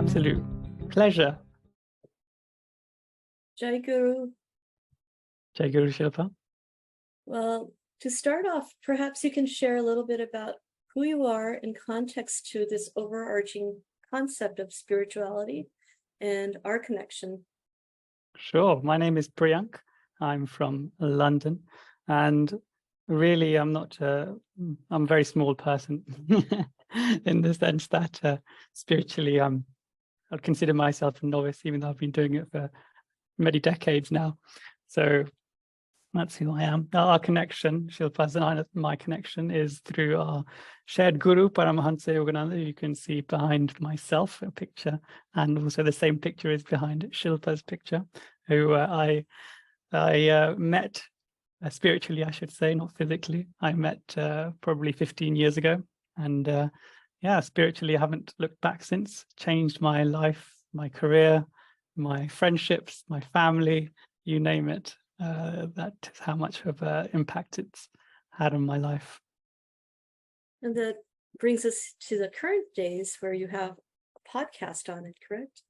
absolute pleasure. Jai Guru. Jai Guru Shilpa. Well, to start off, perhaps you can share a little bit about who you are in context to this overarching concept of spirituality and our connection. Sure. My name is Priyank. I'm from London, and really I'm a very small person in the sense that spiritually I'd consider myself a novice, even though I've been doing it for many decades now. So that's who I am. Our connection, Shilpa's and my connection, is through our shared guru, Paramahansa Yogananda. You can see behind myself a picture, and also the same picture is behind Shilpa's picture, who I met spiritually, I should say, not physically. I met probably 15 years ago, and spiritually, I haven't looked back since. Changed my life, my career, my friendships, my family, you name it. That is how much of an impact it's had on my life. And that brings us to the current days where you have a podcast on it, correct?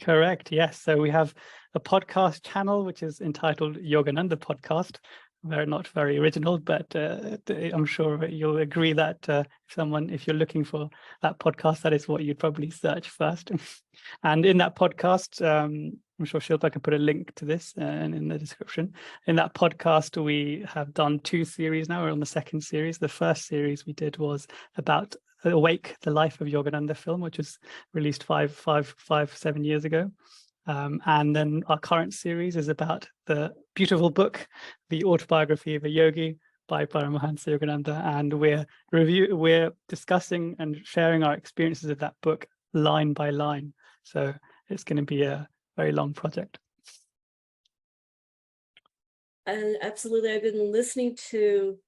Correct, yes. So we have a podcast channel which is entitled Yogananda Podcast. Not very original, but I'm sure you'll agree that if you're looking for that podcast, that is what you'd probably search first. And in that podcast, I'm sure Shilpa can put a link to this in the description. In that podcast, we have done 2 series now. We're on the 2nd series. The first series we did was about Awake, the Life of Yogananda film, which was released 7 years ago. And then our current series is about the beautiful book, The Autobiography of a Yogi by Paramahansa Yogananda. And we're discussing and sharing our experiences of that book line by line. So it's going to be a very long project. And absolutely, I've been listening to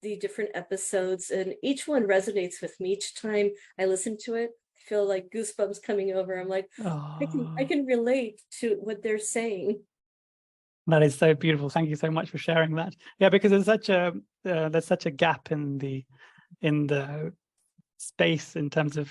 the different episodes, and each one resonates with me. Each time I listen to it, I feel like goosebumps coming over. I'm like, I can relate to what they're saying. That is so beautiful. Thank you so much for sharing that. Yeah, because there's such a gap in the space in terms of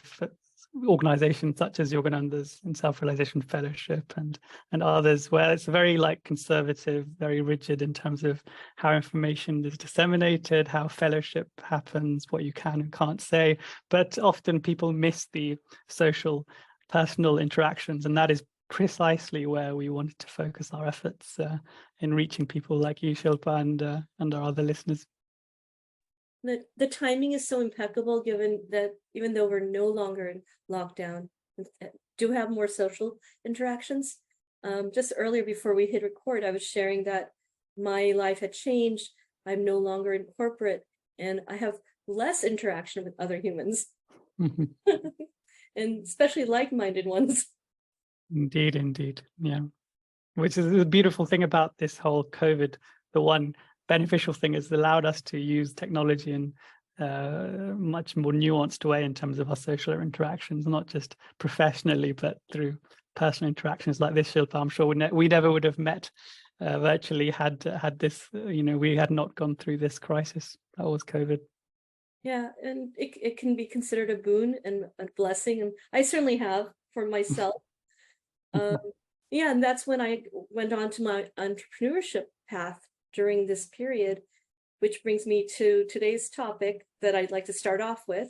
organizations such as Yogananda's and Self-Realization Fellowship and others, where it's very conservative, very rigid in terms of how information is disseminated, how fellowship happens, what you can and can't say. But often people miss the social, personal interactions, and that is precisely where we wanted to focus our efforts in reaching people like you, Shilpa, and our other listeners. The timing is so impeccable, given that even though we're no longer in lockdown, we do have more social interactions. Just earlier before we hit record, I was sharing that my life had changed. I'm no longer in corporate, and I have less interaction with other humans, and especially like-minded ones. Indeed. Yeah. Which is the beautiful thing about this whole COVID. The one beneficial thing is allowed us to use technology in much more nuanced way in terms of our social interactions, not just professionally, but through personal interactions like this, Shilpa. I'm sure we never would have met virtually had this, we had not gone through this crisis that was COVID. Yeah, and it can be considered a boon and a blessing, and I certainly have for myself. Yeah, and that's when I went on to my entrepreneurship path during this period, which brings me to today's topic that I'd like to start off with,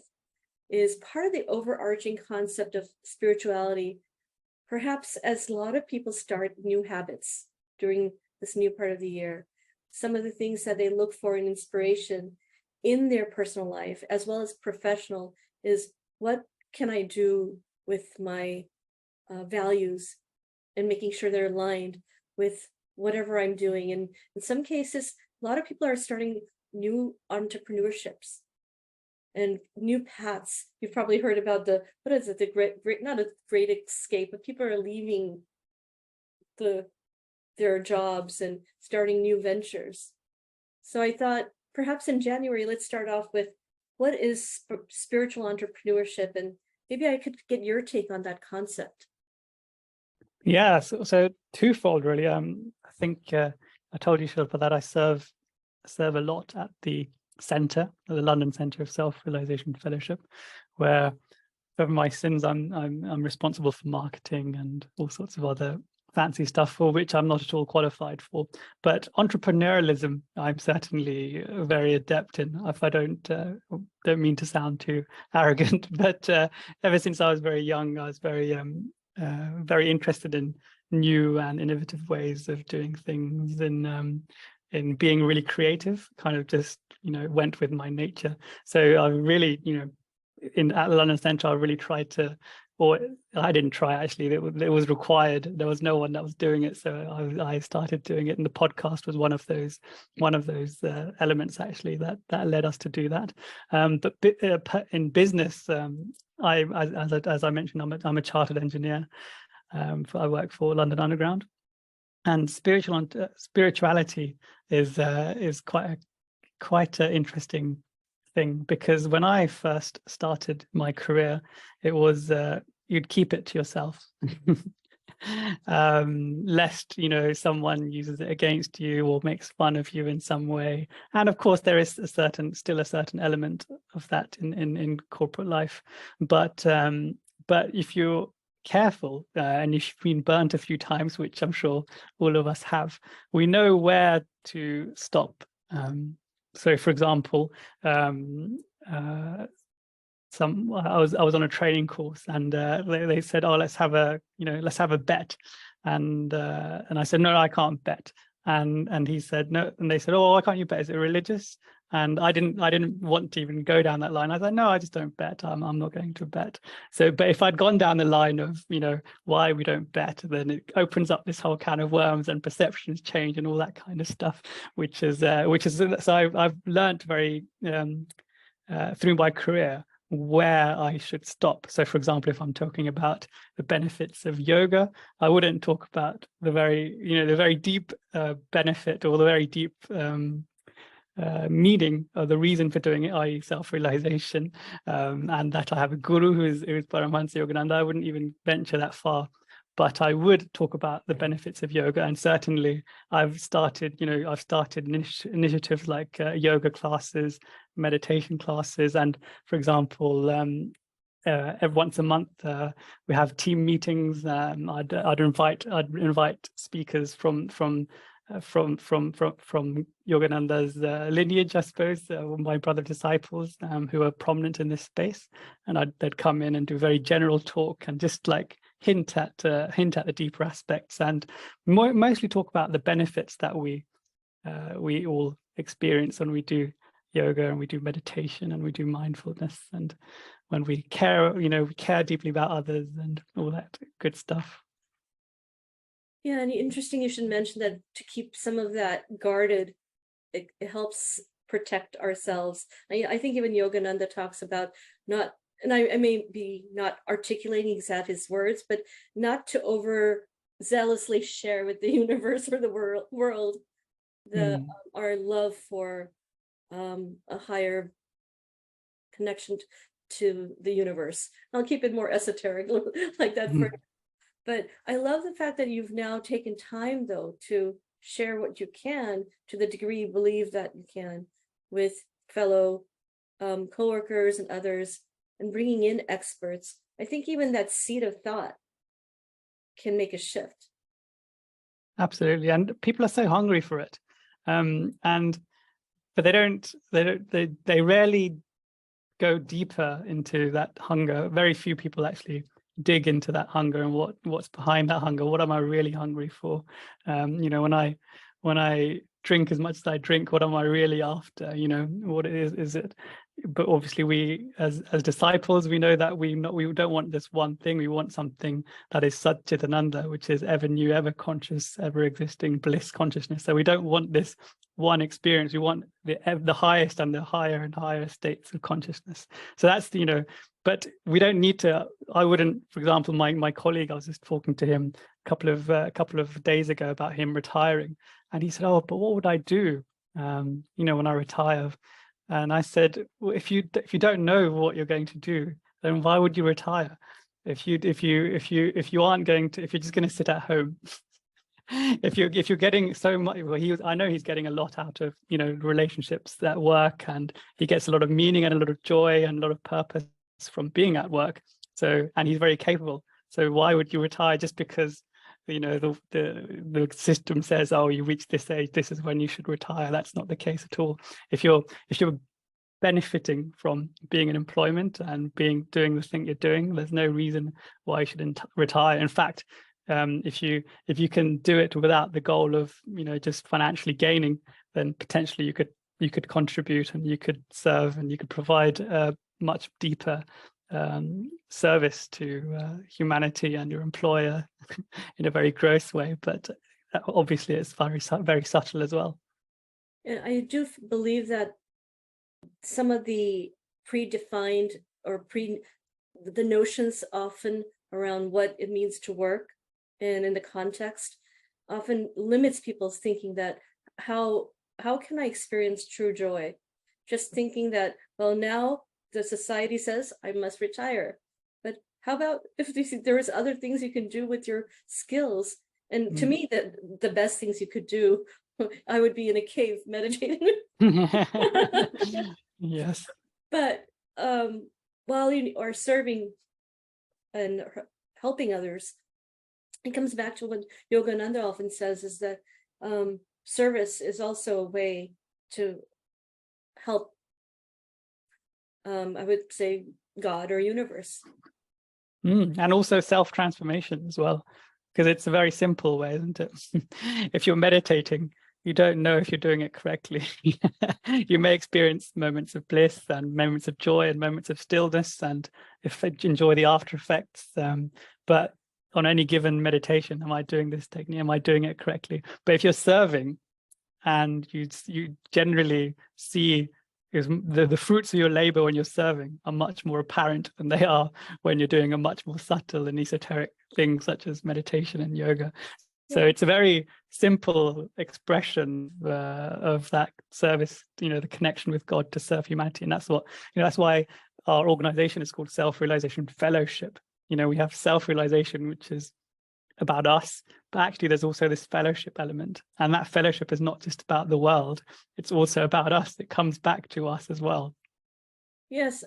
is part of the overarching concept of spirituality. Perhaps as a lot of people start new habits during this new part of the year, some of the things that they look for in inspiration in their personal life, as well as professional, is what can I do with my values, and making sure they're aligned with whatever I'm doing. And in some cases, a lot of people are starting new entrepreneurships and new paths. You've probably heard about the great, not a great escape, but people are leaving their jobs and starting new ventures. So I thought perhaps in January, let's start off with what is spiritual entrepreneurship, and maybe I could get your take on that concept. Yeah, so twofold really. I think I told you, Shilpa, that I serve a lot at the London Centre of Self-Realization Fellowship, where for my sins, I'm responsible for marketing and all sorts of other fancy stuff for which I'm not at all qualified for. But entrepreneurialism, I'm certainly very adept in. If I don't mean to sound too arrogant, but ever since I was very young, I was very interested in new and innovative ways of doing things, in being really creative. Kind of just went with my nature. So I really at London Centre, I really tried to, or I didn't try actually, it was required. There was no one that was doing it, so I started doing it, and the podcast was one of those elements actually that led us to do that. But in business, as I mentioned, I'm a chartered engineer. I work for London Underground, and spirituality is quite an interesting thing, because when I first started my career, it was you'd keep it to yourself, lest someone uses it against you or makes fun of you in some way. And of course, there is still a certain element of that in corporate life. But if you're careful and if you've been burnt a few times, which I'm sure all of us have, we know where to stop. So, for example, I was on a training course, and they said, "Oh, let's have a bet," and I said, "No, I can't bet." And he said, "No," and they said, "Oh, why can't you bet? Is it religious?" And I didn't want to even go down that line. I was like, "No, I just don't bet. I'm not going to bet." So, but if I'd gone down the line of why we don't bet, then it opens up this whole can of worms, and perceptions change and all that kind of stuff, which is so I've learned very through my career where I should stop. So, for example, if I'm talking about the benefits of yoga, I wouldn't talk about the very deep benefit, or the very deep meaning, or the reason for doing it, i.e. self-realization, and that I have a guru who is Paramahansa Yogananda. I wouldn't even venture that far, but I would talk about the benefits of yoga. And certainly I've started initiatives like yoga classes, meditation classes, and for example, every once a month we have team meetings. I'd invite speakers from Yogananda's lineage, I suppose, my brother disciples who are prominent in this space, and they'd come in and do very general talk and just like hint at the deeper aspects, and mostly talk about the benefits that we all experience when we do yoga and we do meditation and we do mindfulness, and when we care deeply about others and all that good stuff. Yeah, and interesting you should mention that, to keep some of that guarded, it helps protect ourselves. I think even Yogananda talks about not, and I may be not articulating exact his words, but not to over zealously share with the universe or the world our love for a higher connection to the universe. I'll keep it more esoteric like that for. But I love the fact that you've now taken time, though, to share what you can, to the degree you believe that you can, with fellow coworkers and others, and bringing in experts. I think even that seed of thought can make a shift. Absolutely, and people are so hungry for it, but they rarely go deeper into that hunger. Very few people actually dig into that hunger and what's behind that hunger. What am I really hungry for? When I drink as much as I drink, what am I really after? What is it? But obviously, we as disciples, we know that we don't want this one thing. We want something that is Satchitananda, which is ever new, ever conscious, ever existing bliss consciousness. So we don't want this one experience. We want the highest and the higher and higher states of consciousness. So that's but we don't need to. I wouldn't, for example, my colleague, I was just talking to him a couple of days ago about him retiring, and he said, "Oh, but what would I do, when I retire?" And I said, "Well, if you don't know what you're going to do, then why would you retire? If you're just going to sit at home." if you're getting so much, I know he's getting a lot out of relationships at work, and he gets a lot of meaning and a lot of joy and a lot of purpose from being at work. So, and he's very capable. So why would you retire just because, you know, the system says, oh, you reach this age, this is when you should retire? That's not the case at all. If you're benefiting from being in employment and doing the thing you're doing, there's no reason why you shouldn't retire. In fact, if you can do it without the goal of, you know, just financially gaining, then potentially you could contribute and you could serve and you could provide a much deeper service to humanity and your employer in a very gross way. But obviously it's very subtle as well. And I do believe that some of the predefined or the notions often around what it means to work and in the context often limits people's thinking that how can I experience true joy? Just thinking that, well, now the society says I must retire. But how about if there is other things you can do with your skills? And to me, the best things you could do, I would be in a cave meditating. Yes. But while you are serving and helping others, it comes back to what Yogananda often says, is that service is also a way to help, I would say, God or universe. And also self-transformation as well, because it's a very simple way, isn't it? If you're meditating, you don't know if you're doing it correctly. You may experience moments of bliss and moments of joy and moments of stillness, and enjoy the after effects. But on any given meditation, am I doing this technique? Am I doing it correctly? But if you're serving, and you generally see is the fruits of your labor when you're serving are much more apparent than they are when you're doing a much more subtle and esoteric thing such as meditation and yoga. So it's a very simple expression of that service, you know, the connection with God to serve humanity. And that's what, you know, that's why our organization is called Self-Realization Fellowship. You know, we have self-realization, which is about us, but actually there's also this fellowship element, and that fellowship is not just about the world, it's also about us. It comes back to us as well. Yes,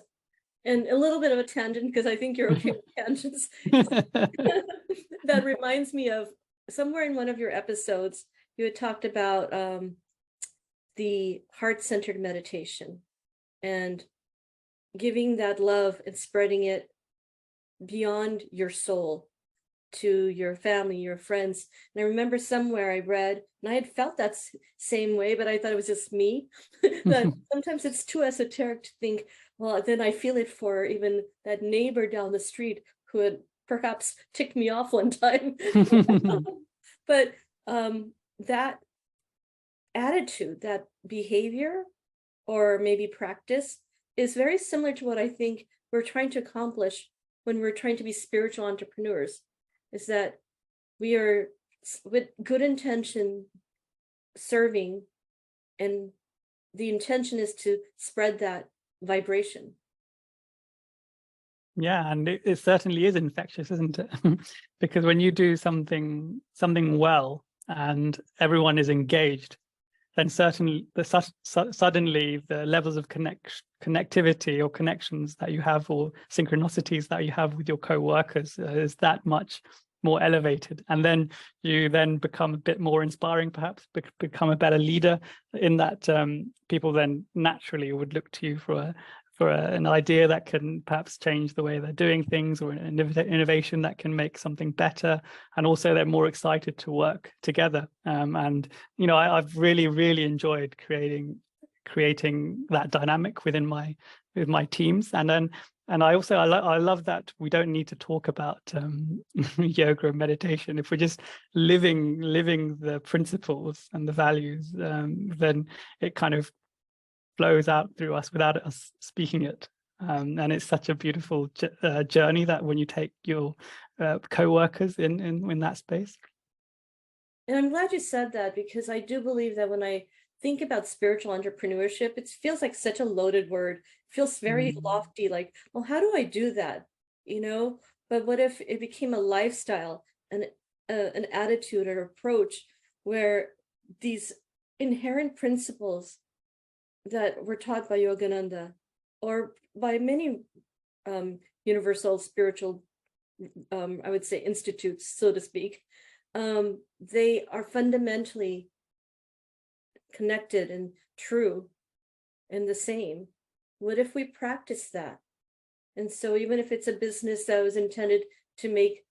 and a little bit of a tangent, because I think you're okay with tangents. That reminds me of somewhere in one of your episodes you had talked about the heart-centered meditation and giving that love and spreading it beyond your soul to your family, your friends. And I remember somewhere I read, and I had felt that same way, but I thought it was just me, that sometimes it's too esoteric to think, well, then I feel it for even that neighbor down the street who had perhaps ticked me off one time. But that attitude, that behavior, or maybe practice, is very similar to what I think we're trying to accomplish when we're trying to be spiritual entrepreneurs. Is that we are, with good intention, serving, and the intention is to spread that vibration. Yeah, and it certainly is infectious, isn't it? Because when you do something well and everyone is engaged, then certainly suddenly the levels of connectivity or connections that you have, or synchronicities that you have with your co-workers, is that much more elevated. And then you then become a bit more inspiring, perhaps become a better leader, in that people then naturally would look to you for an idea that can perhaps change the way they're doing things, or an innovation that can make something better. And also they're more excited to work together. And, you know, I've really enjoyed creating that dynamic with my teams. And I love that we don't need to talk about yoga and meditation. If we're just living the principles and the values, then it kind of flows out through us without us speaking it. And it's such a beautiful journey that when you take your co-workers in that space. And I'm glad you said that, because I do believe that when I think about spiritual entrepreneurship, it feels like such a loaded word. It feels very lofty, like, well, how do I do that? You know, but what if it became a lifestyle, and an attitude or approach where these inherent principles that were taught by Yogananda, or by many universal spiritual, I would say, institutes, so to speak, they are fundamentally connected and true and the same. What if we practice that? And so even if it's a business that was intended to make,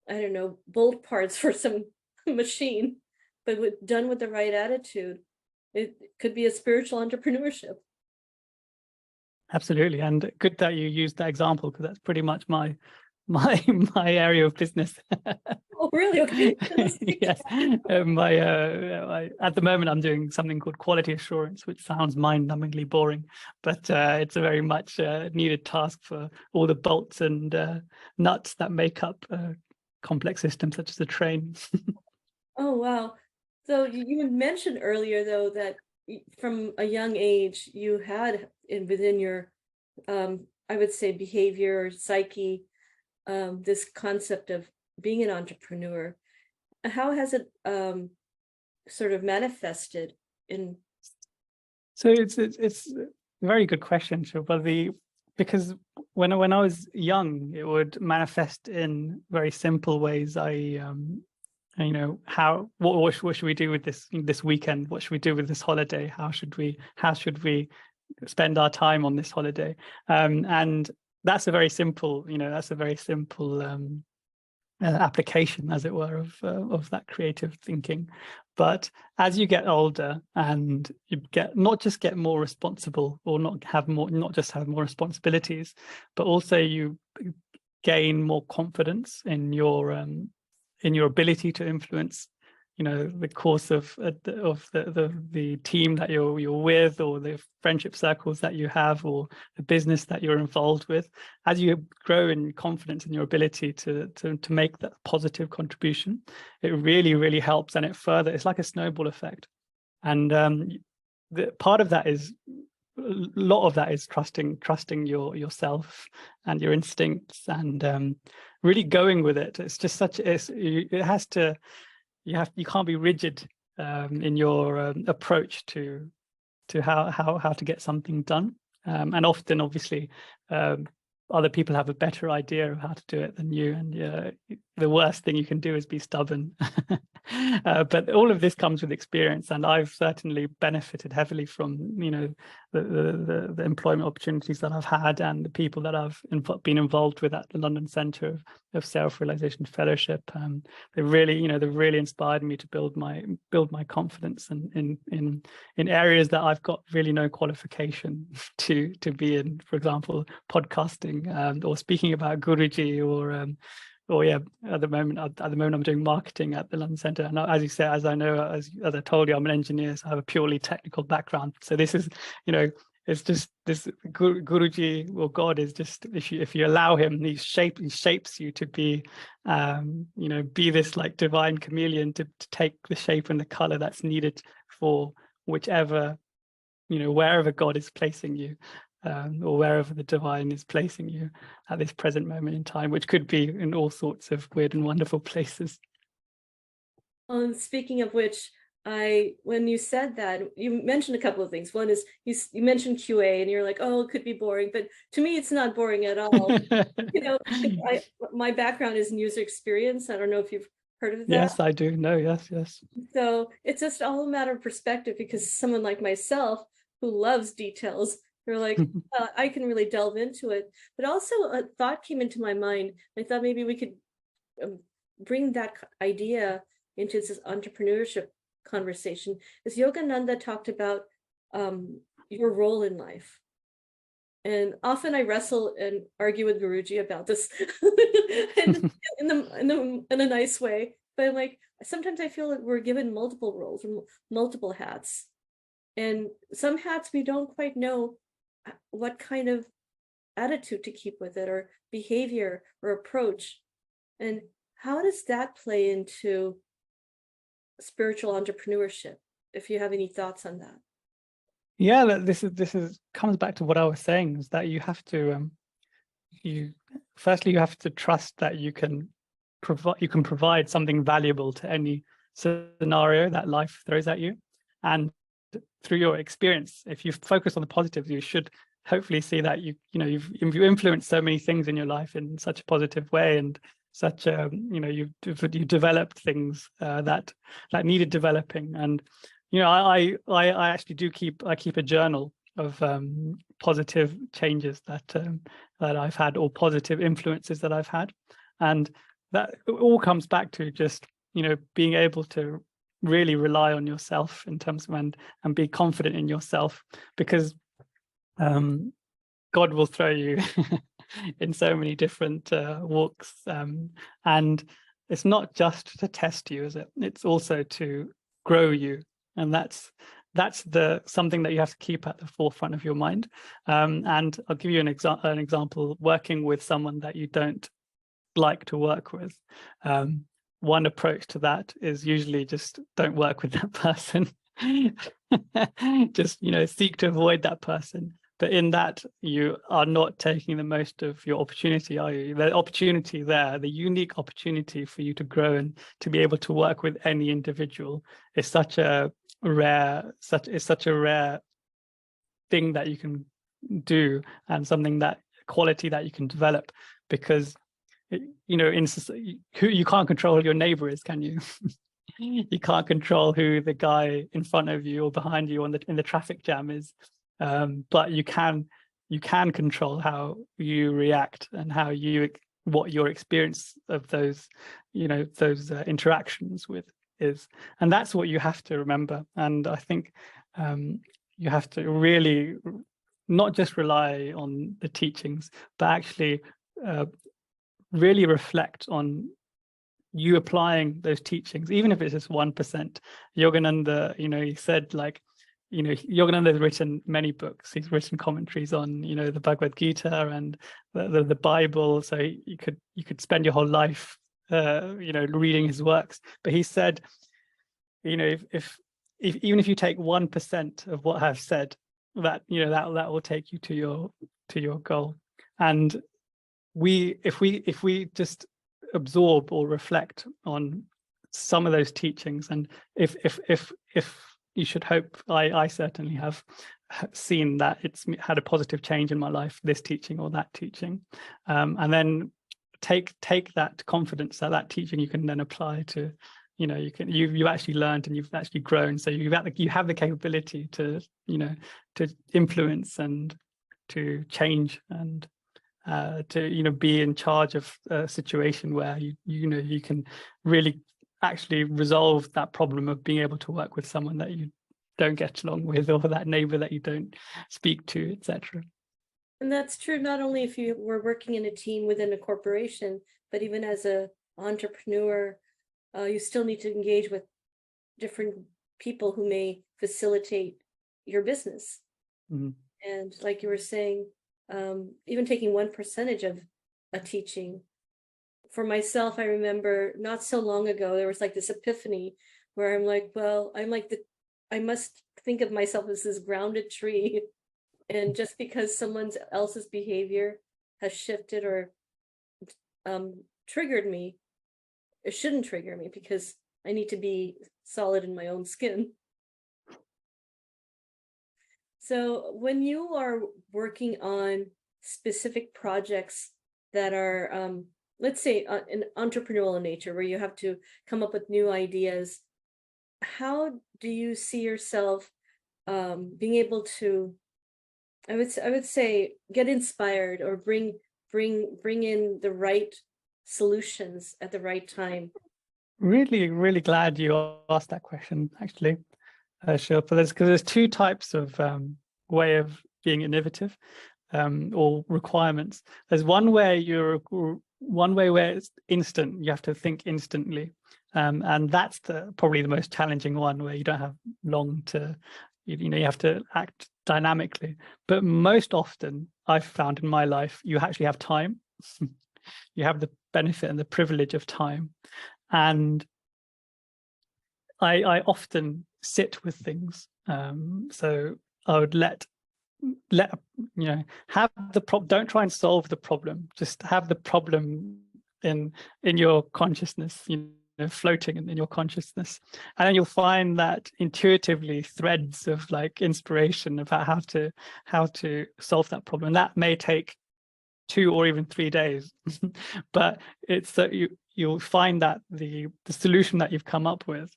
I don't know, bolt parts for some machine, but done with the right attitude, it could be a spiritual entrepreneurship. Absolutely, and good that you used that example, because that's pretty much my area of business. Oh, really? Okay. Yes. At the moment, I'm doing something called quality assurance, which sounds mind-numbingly boring, but it's a very much needed task for all the bolts and nuts that make up complex systems such as a train. Oh, wow. So you mentioned earlier, though, that from a young age, you had within your, I would say, behavior or psyche, this concept of being an entrepreneur. How has it sort of manifested in? So it's a very good question, but because when I was young, it would manifest in very simple ways. What should we do with this weekend? What should we do with this holiday? How should we spend our time on this holiday? And that's a very simple, application, as it were, of that creative thinking. But as you get older and you not just get more responsible, or not just have more responsibilities, but also you gain more confidence in your ability to influence, the course of the team that you're with, or the friendship circles that you have, or the business that you're involved with. As you grow in confidence in your ability to make that positive contribution, it really, really helps, and it's like a snowball effect. And the part of that is, a lot of that is trusting yourself and your instincts, and really going with it. It's just you can't be rigid in your approach to how to get something done. And often, obviously, other people have a better idea of how to do it than you, and the worst thing you can do is be stubborn. But all of this comes with experience, and I've certainly benefited heavily from the employment opportunities that I've had, and the people that I've been involved with at the London Centre of Self-Realization Fellowship. They've really inspired me to build my confidence in areas that I've got really no qualification to be in. For example, podcasting, or speaking about Guruji, at the moment I'm doing marketing at the London Centre. And as you say, as I I told you, I'm an engineer, so I have a purely technical background. So this is, it's just this Guruji, or God, is just, if you allow him, he shapes you to be, be this like divine chameleon, to take the shape and the color that's needed for whichever, wherever God is placing you. Or wherever the divine is placing you at this present moment in time, which could be in all sorts of weird and wonderful places. Speaking of which, when you said that, you mentioned a couple of things. One is you mentioned QA, and you're like, oh, it could be boring, but to me, it's not boring at all. My background is in user experience. I don't know if you've heard of that. Yes, I do. No, yes. So it's just all a matter of perspective, because someone like myself who loves details, you're like, I can really delve into it. But also a thought came into my mind. I thought maybe we could bring that idea into this entrepreneurship conversation. As Yogananda talked about your role in life. And often I wrestle and argue with Guruji about this in a nice way. But like, sometimes I feel that we're given multiple roles, or multiple hats. And some hats we don't quite know what kind of attitude to keep with it, or behavior or approach. And how does that play into spiritual entrepreneurship, if you have any thoughts on that? Yeah, this comes back to what I was saying, is that you have to you have to trust that you can provide something valuable to any scenario that life throws at you. And through your experience, if you focus on the positives, you should hopefully see that you've influenced so many things in your life in such a positive way, and such you've developed things that needed developing. And I actually keep a journal of positive changes that I've had, or positive influences that I've had. And that all comes back to just being able to really rely on yourself in terms of, and be confident in yourself, because God will throw you in so many different walks, and it's not just to test you, is it? It's also to grow you, and that's something that you have to keep at the forefront of your mind. And I'll give you an example. Working with someone that you don't like to work with, one approach to that is usually just don't work with that person. Just seek to avoid that person. But in that, you are not taking the most of your opportunity, are you? The opportunity there, the unique opportunity for you to grow and to be able to work with any individual, is such a rare thing that you can do, and something, that quality that you can develop, because you can't control who your neighbor is, can you? You can't control who the guy in front of you or behind you in the traffic jam is, but you can control how you react, and what your experience of those interactions with is. And that's what you have to remember. And I think you have to really not just rely on the teachings, but actually really reflect on you applying those teachings, even if it's just 1%. Yogananda, he said, Yogananda has written many books. He's written commentaries on, the Bhagavad Gita and the Bible. So you could spend your whole life, reading his works. But he said, if even if you take 1% of what I've said, that will take you to your goal. And if we just absorb or reflect on some of those teachings, and if you should hope, I certainly have seen that it's had a positive change in my life, this teaching or that teaching, and then take that confidence that teaching you can then apply to, you've actually learned and you've actually grown, so you have the capability to influence and to change, and to be in charge of a situation where you can really actually resolve that problem of being able to work with someone that you don't get along with, or that neighbor that you don't speak to, etc. And that's true not only if you were working in a team within a corporation, but even as an entrepreneur, you still need to engage with different people who may facilitate your business. Mm-hmm. And like you were saying, even taking 1% of a teaching. For myself, I remember not so long ago, there was this epiphany where I'm like, well, I must think of myself as this grounded tree. And just because someone else's behavior has shifted or triggered me, it shouldn't trigger me, because I need to be solid in my own skin. So when you are working on specific projects that are, let's say, an entrepreneurial nature, where you have to come up with new ideas, how do you see yourself being able to, I would say, get inspired, or bring in the right solutions at the right time? Really, really glad you asked that question, actually. Sure, because there's two types of way of being innovative, or requirements. There's one way where it's instant. You have to think instantly, and that's probably the most challenging one, where you don't have long to, you have to act dynamically. But most often, I've found in my life, you actually have time. You have the benefit and the privilege of time, and I often sit with things. So I would let have the problem. Don't try and solve the problem. Just have the problem in your consciousness. floating in your consciousness, and then you'll find that intuitively threads of like inspiration about how to solve that problem. And that may take 2 or even 3 days, but it's that you'll find that the solution that you've come up with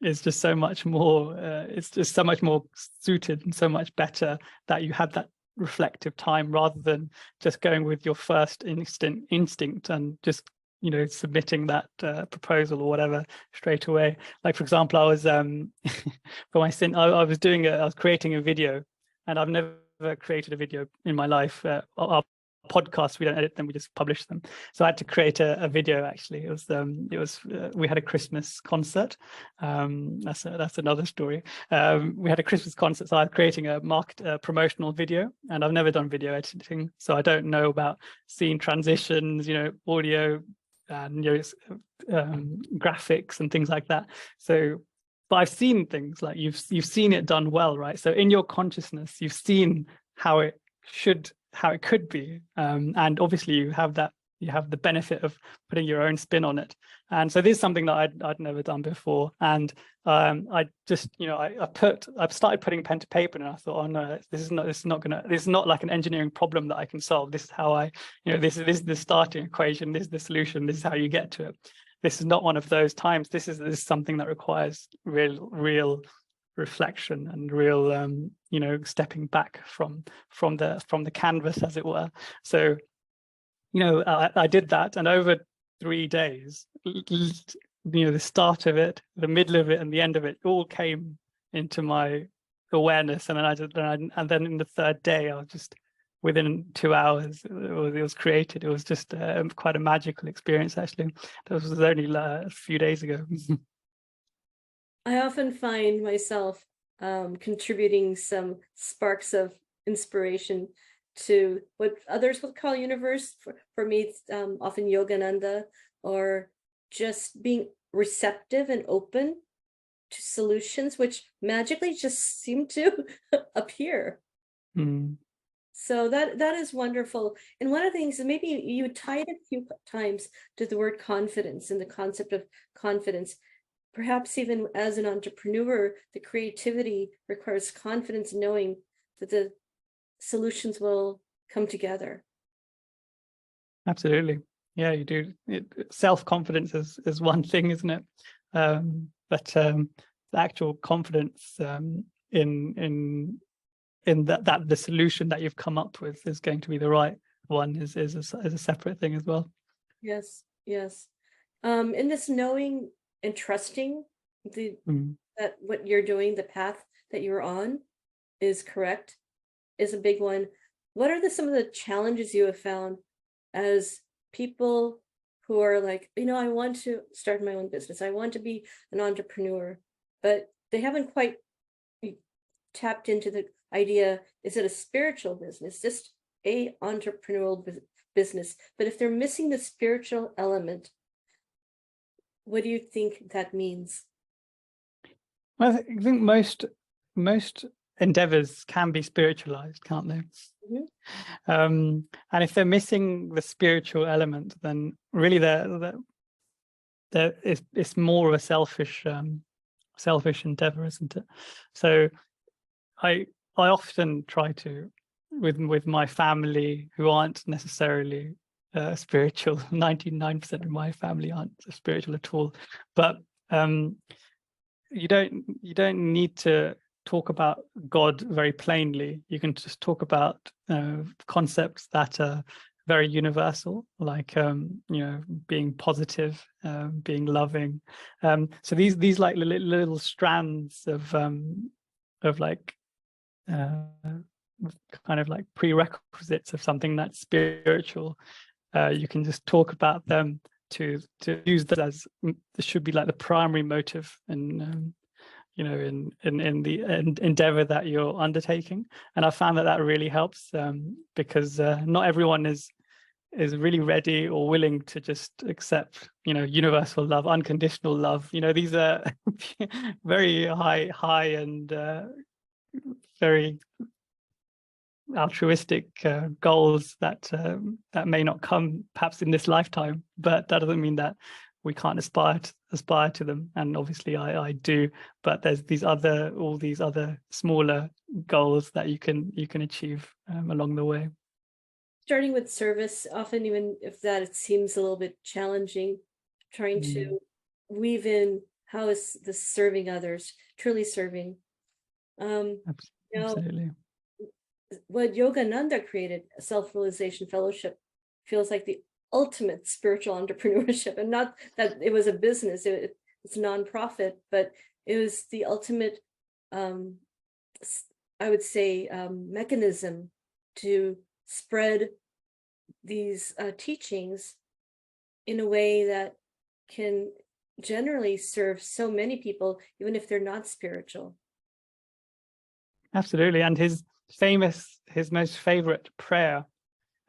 is just so much more it's just so much more suited and so much better that you had that reflective time rather than just going with your first instinct and just submitting that proposal or whatever straight away. Like, for example, I was for my I was creating a video, and I've never created a video in my life. Our podcasts, we don't edit them, we just publish them. So I had to create a video. Actually, it was we had a Christmas concert. That's another story. We had a Christmas concert, so I was creating a promotional video, and I've never done video editing, so I don't know about scene transitions, audio and graphics and things like that. So, but I've seen things like you've seen it done well, right? So in your consciousness, you've seen how it could be, and obviously you have the benefit of putting your own spin on it. And so this is something that I'd never done before, and I just I started putting pen to paper, and I thought, oh no, this is not like an engineering problem that I can solve. This is how I this is the starting equation, this is the solution, this is how you get to it. This is not one of those times. This is something that requires real reflection and real stepping back from the canvas, as it were. So I did that, and over 3 days, the start of it, the middle of it, and the end of it all came into my awareness. And then in the third day, I was just within 2 hours, it was created. It was just quite a magical experience, actually. That was only a few days ago. I often find myself contributing some sparks of inspiration to what others would call universe. For me, it's often Yogananda, or just being receptive and open to solutions which magically just seem to appear. Mm. So that is wonderful. And one of the things, maybe you tied a few times to the word confidence and the concept of confidence. Perhaps even as an entrepreneur, the creativity requires confidence, knowing that the solutions will come together. Absolutely. Yeah, you do. Self-confidence is one thing, isn't it? But the actual confidence in that the solution that you've come up with is going to be the right one is a separate thing as well. Yes. In this knowing and trusting that what you're doing, the path that you're on is correct, is a big one. What are some of the challenges you have found as people who are like, I want to start my own business, I want to be an entrepreneur, but they haven't quite tapped into the idea, is it a spiritual business, just a entrepreneurial business? But if they're missing the spiritual element, what do you think that means? Well, I think most endeavors can be spiritualized, can't they? And if they're missing the spiritual element, then really it's more of a selfish endeavor, isn't it? So I often try to, with my family who aren't necessarily spiritual, 99% of my family aren't spiritual at all, but you don't need to talk about God very plainly. You can just talk about concepts that are very universal, like being positive, being loving. So these like little strands of like kind of like prerequisites of something that's spiritual. You can just talk about them to use that as this should be like the primary motive in the endeavor that you're undertaking. And I found that really helps because not everyone is really ready or willing to just accept universal love, unconditional love. These are very high and very altruistic goals that may not come perhaps in this lifetime, but that doesn't mean that we can't aspire to them. And obviously I do, but there's all these other smaller goals that you can achieve along the way. Starting with service, often even if that it seems a little bit challenging, trying to weave in how is this serving others, truly serving. Absolutely. What Yogananda created, a self-realization fellowship, feels like the ultimate spiritual entrepreneurship. And not that it was a business, it's a nonprofit, but it was the ultimate, I would say, mechanism to spread these teachings in a way that can generally serve so many people, even if they're not spiritual. Absolutely. And his most favorite prayer,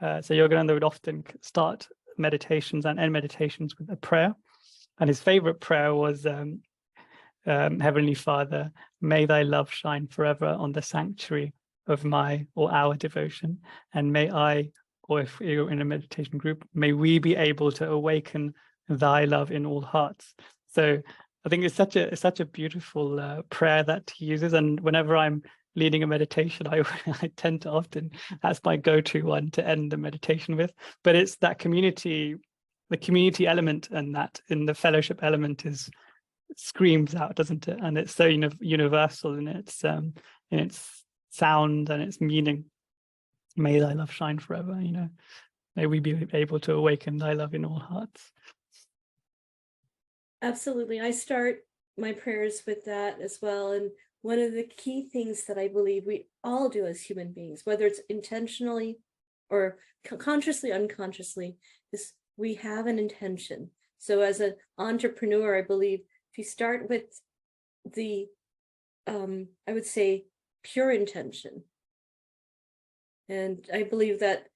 so Yogananda would often start meditations and end meditations with a prayer, and his favorite prayer was Heavenly Father, may thy love shine forever on the sanctuary of my or our devotion, and may I, or if you're in a meditation group, may we be able to awaken thy love in all hearts. So I think it's such a beautiful prayer that he uses, and whenever I'm leading a meditation, I tend to often, that's my go-to one to end the meditation with. But it's that community, the community element, and that in the fellowship element screams out, doesn't it? And it's so universal in its sound and its meaning. May thy love shine forever, may we be able to awaken thy love in all hearts. Absolutely. I start my prayers with that as well. And one of the key things that I believe we all do as human beings, whether it's intentionally or consciously, unconsciously, is we have an intention. So as an entrepreneur, I believe if you start with the, I would say, pure intention, and I believe that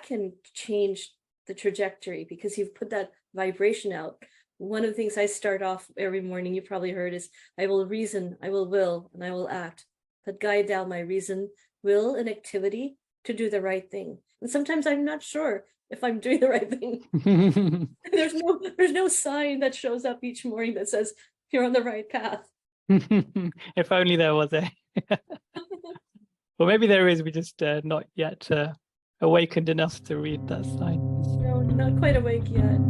can change the trajectory because you've put that vibration out. One of the things I start off every morning, you probably heard, is I will reason, I will will, and I will act. But guide down my reason, will, and activity to do the right thing. And sometimes I'm not sure if I'm doing the right thing. There's no sign that shows up each morning that says you're on the right path. If only there was a. Well, maybe there is. We just not yet awakened enough to read that sign. No, not quite awake yet.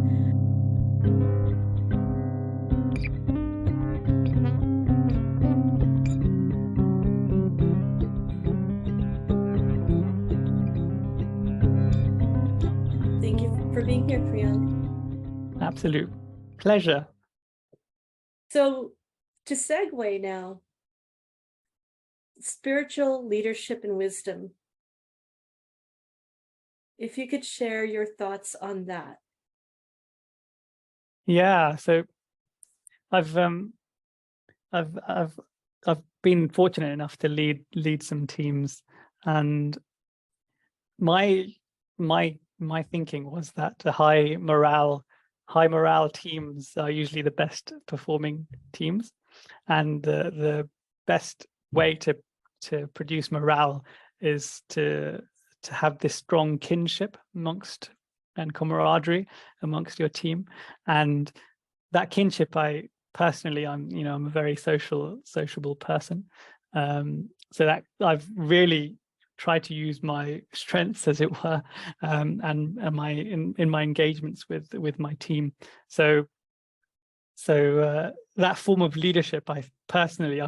Thank you for being here, Priyank. Absolute pleasure. So to segue now, spiritual leadership and wisdom. If you could share your thoughts on that. Yeah, so I've been fortunate enough to lead some teams, and my thinking was that the high morale teams are usually the best performing teams, and the best way to produce morale is to have this strong kinship amongst and camaraderie amongst your team. And that kinship, I'm a very sociable person, so that I've really tried to use my strengths, as it were, and in my engagements with my team. So that form of leadership, I've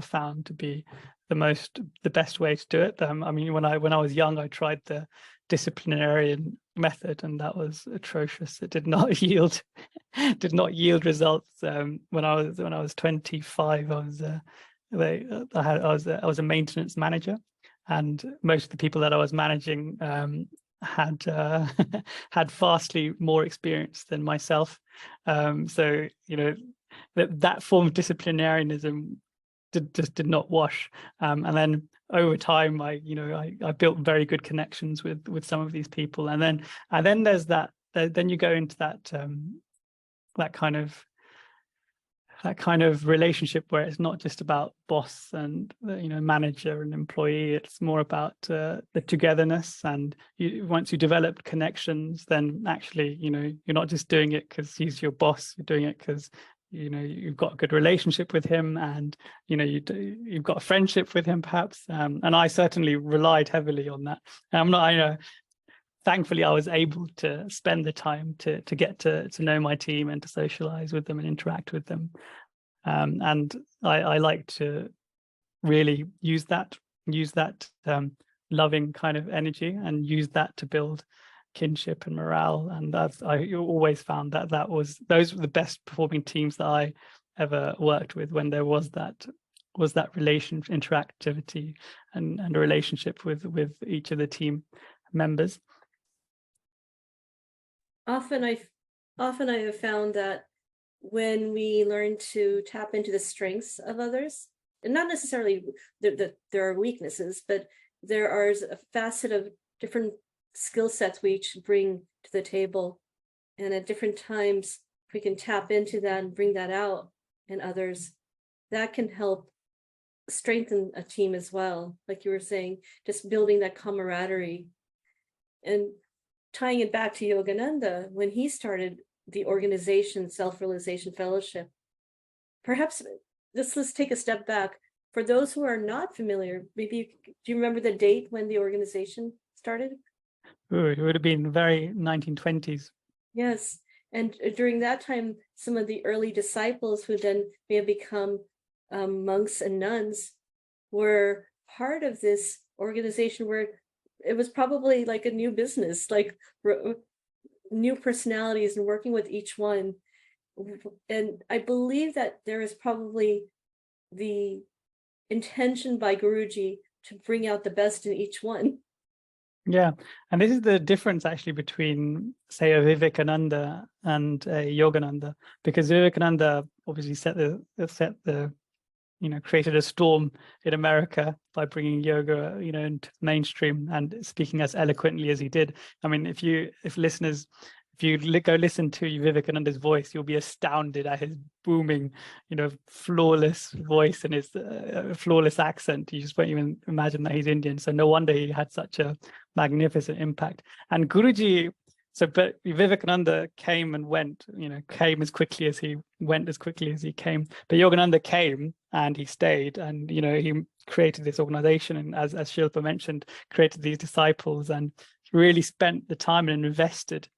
found to be the best way to do it. I mean, when I was young, I tried the disciplinarian method, and that was atrocious. It did not yield results. When I was 25, I was a maintenance manager, and most of the people that I was managing had vastly more experience than myself. So that form of disciplinarianism just did not wash. And then over time, I built very good connections with some of these people, and then there's that. Then you go into that kind of kind of relationship where it's not just about boss and manager and employee. It's more about the togetherness, and once you develop connections, then actually you're not just doing it because he's your boss. You're doing it because you've got a good relationship with him, and you've got a friendship with him perhaps, and I certainly relied heavily on that. I'm not thankfully I was able to spend the time to get to know my team and to socialize with them and interact with them, and I like to really use that loving kind of energy and use that to build kinship and morale. And I always found that those were the best performing teams that I ever worked with, when there was that interactivity and a relationship with each of the team members. Often I have found that when we learn to tap into the strengths of others, and not necessarily that there are weaknesses, but there are a facet of different skill sets we each bring to the table, and at different times if we can tap into that and bring that out in others, that can help strengthen a team as well. Like you were saying, just building that camaraderie. And tying it back to Yogananda, when he started the organization Self-Realization Fellowship, perhaps let's take a step back. For those who are not familiar, maybe do you remember the date when the organization started? Ooh, it would have been very 1920s. Yes, and during that time, some of the early disciples who then may have become monks and nuns were part of this organization, where it was probably like a new business, like new personalities, and working with each one. And I believe that there is probably the intention by Guruji to bring out the best in each one. Yeah, and this is the difference actually between, say, a Vivekananda and a Yogananda, because Vivekananda obviously created a storm in America by bringing yoga, into mainstream and speaking as eloquently as he did. I mean, if you go listen to Vivekananda's voice, you'll be astounded at his booming, flawless voice and his flawless accent. You just won't even imagine that he's Indian. So no wonder he had such a magnificent impact. And Guruji, but Vivekananda came and went, came as quickly as he went, as quickly as he came. But Yogananda came and he stayed, and he created this organization, and as Shilpa mentioned, created these disciples, and really spent the time and invested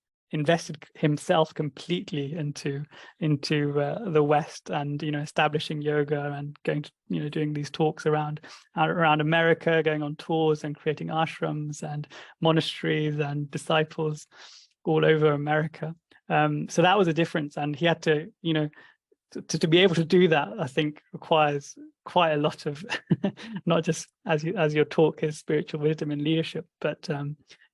himself completely into the West, and establishing yoga, and going to doing these talks around America, going on tours and creating ashrams and monasteries and disciples all over America. So that was a difference, and he had to to be able to do that, I think, requires quite a lot of not just as your talk is spiritual wisdom and leadership, but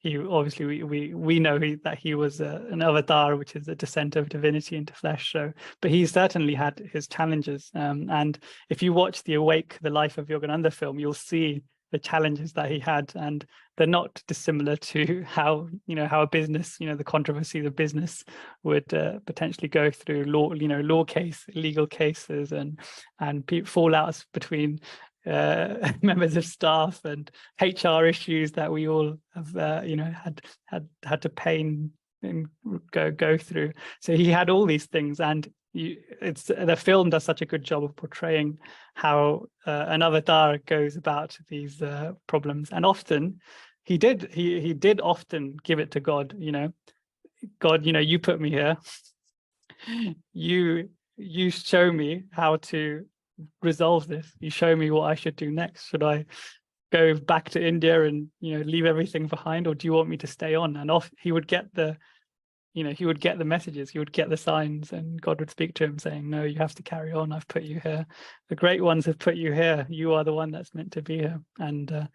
he obviously we know that he was an avatar, which is a descent of divinity into flesh. So, but he certainly had his challenges. And if you watch the Awake, the Life of Yogananda film, you'll see the challenges that he had, and they're not dissimilar to how a business, the controversies of business would potentially go through legal cases and fallouts between members of staff, and HR issues that we all have had to pain and go through. So he had all these things, and the film does such a good job of portraying how an avatar goes about these problems. And often he did often give it to God. God, you put me here. You show me how to resolve this. You show me what I should do next. Should I go back to India and leave everything behind, or do you want me to stay on? And he would get the messages, he would get the signs, and God would speak to him saying, no, you have to carry on. I've put you here. The great ones have put you here. You are the one that's meant to be here. And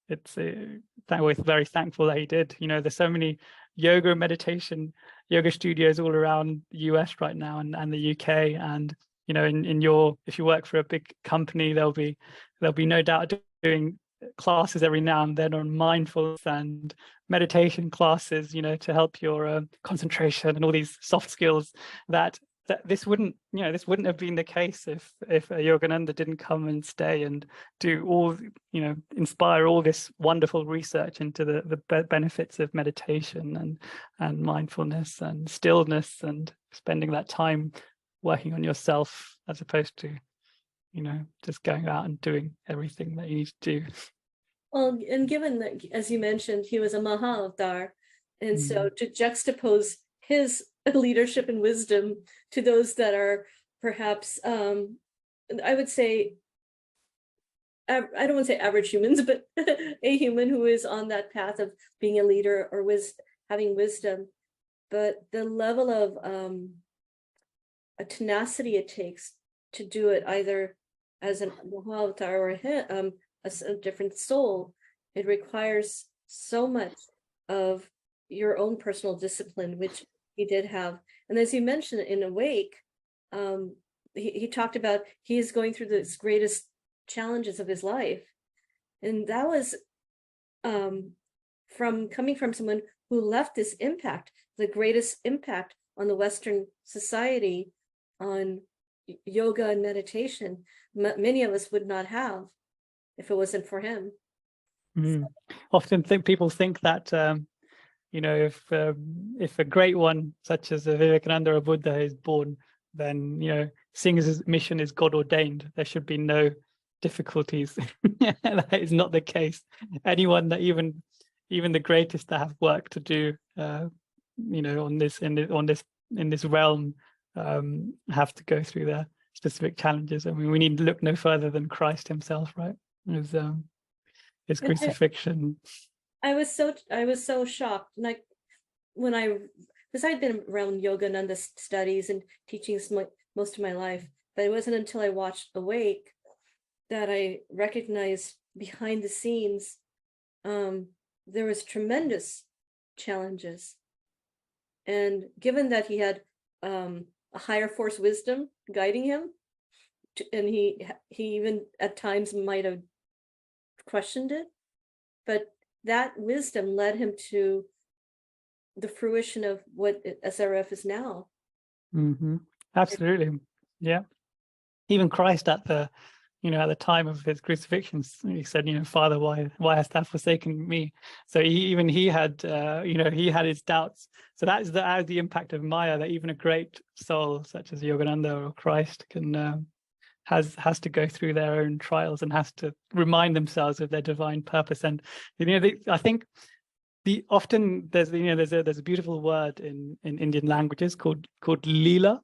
we're very thankful that he did. There's so many yoga and meditation, yoga studios all around the US right now, and the UK. And, if you work for a big company, there'll be no doubt doing classes every now and then on mindfulness and meditation classes, to help your concentration and all these soft skills that that this wouldn't, this wouldn't have been the case if Yogananda didn't come and stay and do all, inspire all this wonderful research into the benefits of meditation and mindfulness and stillness and spending that time working on yourself as opposed to, just going out and doing everything that you need to do. Well, and given that, as you mentioned, he was a Maha-avatar, and so to juxtapose his leadership and wisdom to those that are perhaps, I would say, I don't want to say average humans, but a human who is on that path of being a leader or having wisdom, but the level of a tenacity it takes to do it either as a Maha-avatar or a different soul, it requires so much of your own personal discipline, which he did have. And as you mentioned in Awake, he talked about he is going through the greatest challenges of his life. And that was coming from someone who left this impact, the greatest impact on the Western society, on yoga and meditation, many of us would not have if it wasn't for him. Often people think that if a great one such as a Vivekananda or a Buddha is born, then seeing as his mission is God ordained, there should be no difficulties. That is not the case. Anyone that even the greatest that have work to do, in this realm, have to go through their specific challenges. I mean, we need to look no further than Christ himself, right? His crucifixion. I was so shocked. Like because I'd been around Yogananda studies and teachings most of my life, but it wasn't until I watched Awake that I recognized behind the scenes there was tremendous challenges. And given that he had a higher force wisdom guiding him, and he even at times might have questioned it, but that wisdom led him to the fruition of what SRF is now. Absolutely. Yeah. Even Christ at the time of his crucifixion, he said, Father, why hast thou forsaken me? So he had his doubts. So that is the impact of Maya, that even a great soul such as Yogananda or Christ can has to go through their own trials and has to remind themselves of their divine purpose. And I think often there's a beautiful word in Indian languages called Leela,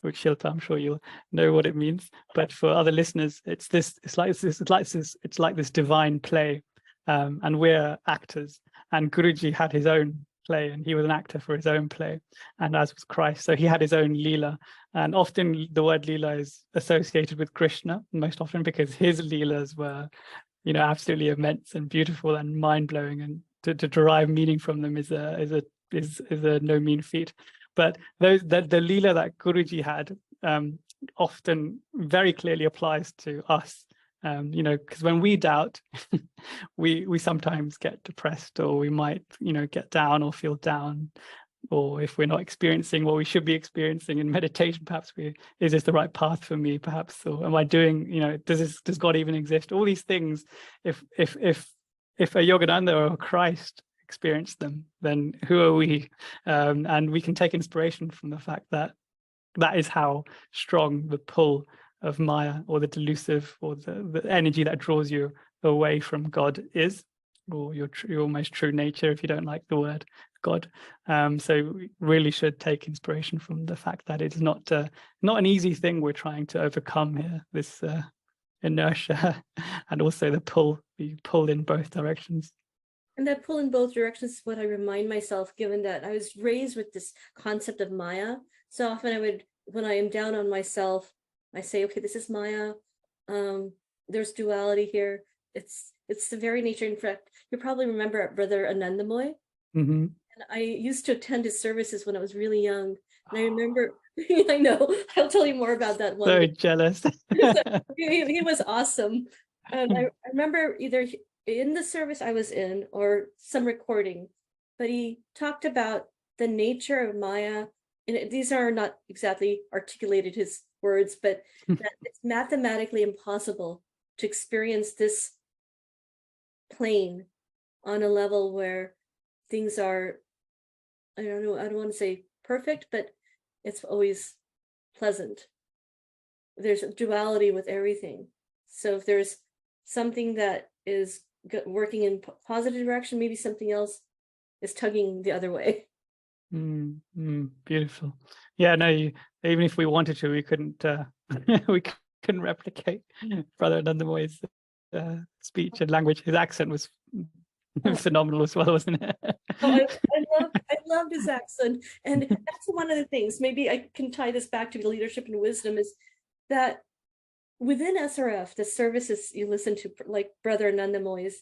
which Shilpa, I'm sure you'll know what it means. But for other listeners, it's like this divine play, and we're actors. And Guruji had his own play, and he was an actor for his own play, and as was Christ. So he had his own Leela, and often the word Leela is associated with Krishna, most often because his Leelas were, absolutely immense and beautiful and mind blowing, and to derive meaning from them is a no mean feat. But the Leela that Guruji had often very clearly applies to us. Because when we doubt, we sometimes get depressed, or we might, get down or feel down, or if we're not experiencing what we should be experiencing in meditation, perhaps is this the right path for me? Perhaps, or am I doing? Does God even exist? All these things. If a Yogananda or a Christ experience them, then who are we? And we can take inspiration from the fact that is how strong the pull of Maya, or the delusive, or the energy that draws you away from God is, or your almost true nature, if you don't like the word God. So we really should take inspiration from the fact that it's not an easy thing we're trying to overcome here, this inertia, and also the pull in both directions. And that pull in both directions is what I remind myself, given that I was raised with this concept of Maya. So often when I am down on myself, I say, okay, this is Maya. There's duality here. It's the very nature. In fact, you probably remember Brother Anandamoy. And I used to attend his services when I was really young. And I remember, I know, I'll tell you more about that one. So jealous. He was awesome. And I remember either in the service I was in or some recording, but he talked about the nature of Maya and these are not exactly articulated his words, but that it's mathematically impossible to experience this plane on a level where things are, I don't know, I don't want to say perfect, but it's always pleasant. There's a duality with everything. So if there's something that is working in positive direction, maybe something else is tugging the other way. Beautiful. Yeah, no, even if we wanted to, we couldn't we couldn't replicate Brother Nandamoy's speech and language. His accent was phenomenal as well, wasn't it? I loved his accent. And that's one of the things, maybe I can tie this back to the leadership and wisdom, is that within SRF, the services you listen to, like Brother Nandamoy's,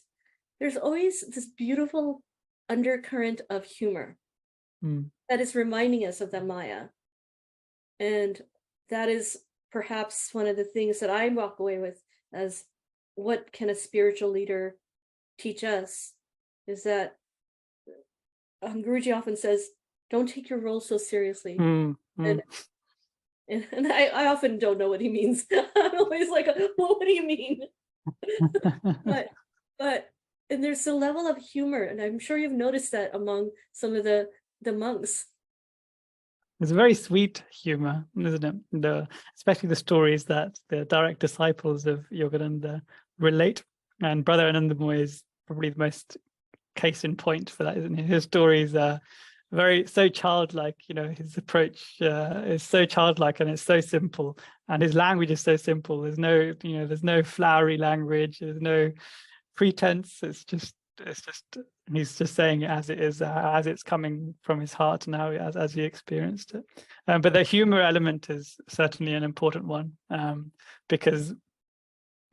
there's always this beautiful undercurrent of humor that is reminding us of the Maya. And that is perhaps one of the things that I walk away with as what can a spiritual leader teach us, is that Guruji often says, don't take your role so seriously. And I often don't know what he means. I'm always like, well, what do you mean? but and there's a level of humor, and I'm sure you've noticed that among some of the monks. It's a very sweet humor, isn't it? Especially the stories that the direct disciples of Yogananda relate. And Brother Anandamoy is probably the most case in point for that, isn't he? His stories are so childlike, his approach is so childlike, and it's so simple, and his language is so simple. There's no flowery language, there's no pretense. It's just he's just saying it as it is, as it's coming from his heart now, as he experienced it. But the humor element is certainly an important one, because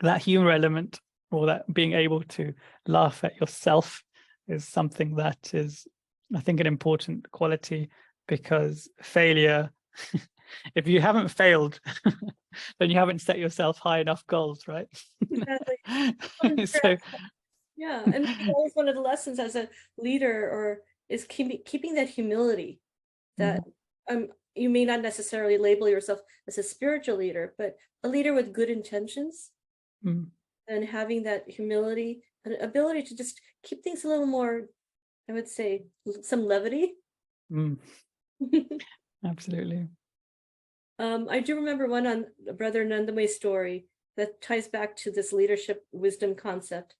that humor element, or that being able to laugh at yourself, is something that is, I think, an important quality, because failure, if you haven't failed, then you haven't set yourself high enough goals, right? Exactly. So, yeah, and that was one of the lessons as a leader, is keeping that humility, that you may not necessarily label yourself as a spiritual leader, but a leader with good intentions, and having that humility and ability to just keep things a little more, I would say, some levity. Absolutely. I do remember one on Brother Nandamoy's story that ties back to this leadership wisdom concept,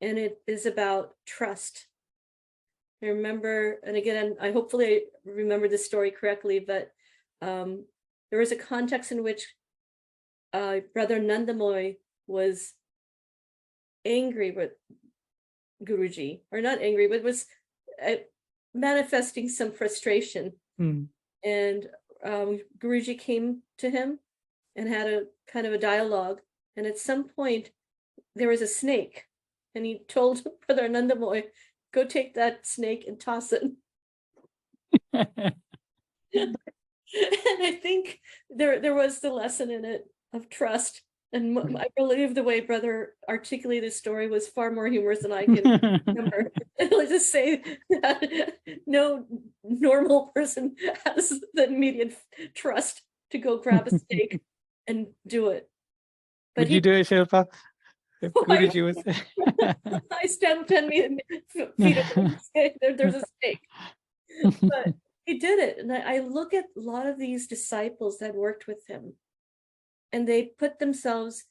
and it is about trust. I remember, and again, I hopefully remember this story correctly, but there was a context in which Brother Nandamoy was angry with Guruji, or not angry, but was manifesting some frustration. And Guruji came to him and had a kind of a dialogue. And at some point, there was a snake, and he told Brother Nandamoy, go take that snake and toss it. And I think there was the lesson in it of trust. And I believe the way Brother articulated his story was far more humorous than I can remember. Let's just say that no normal person has the immediate trust to go grab a steak and do it. But would you do it, Shilpa? If Guruji was... I stand 10 feet away, there's a steak. But he did it. And I look at a lot of these disciples that worked with him, and they put themselves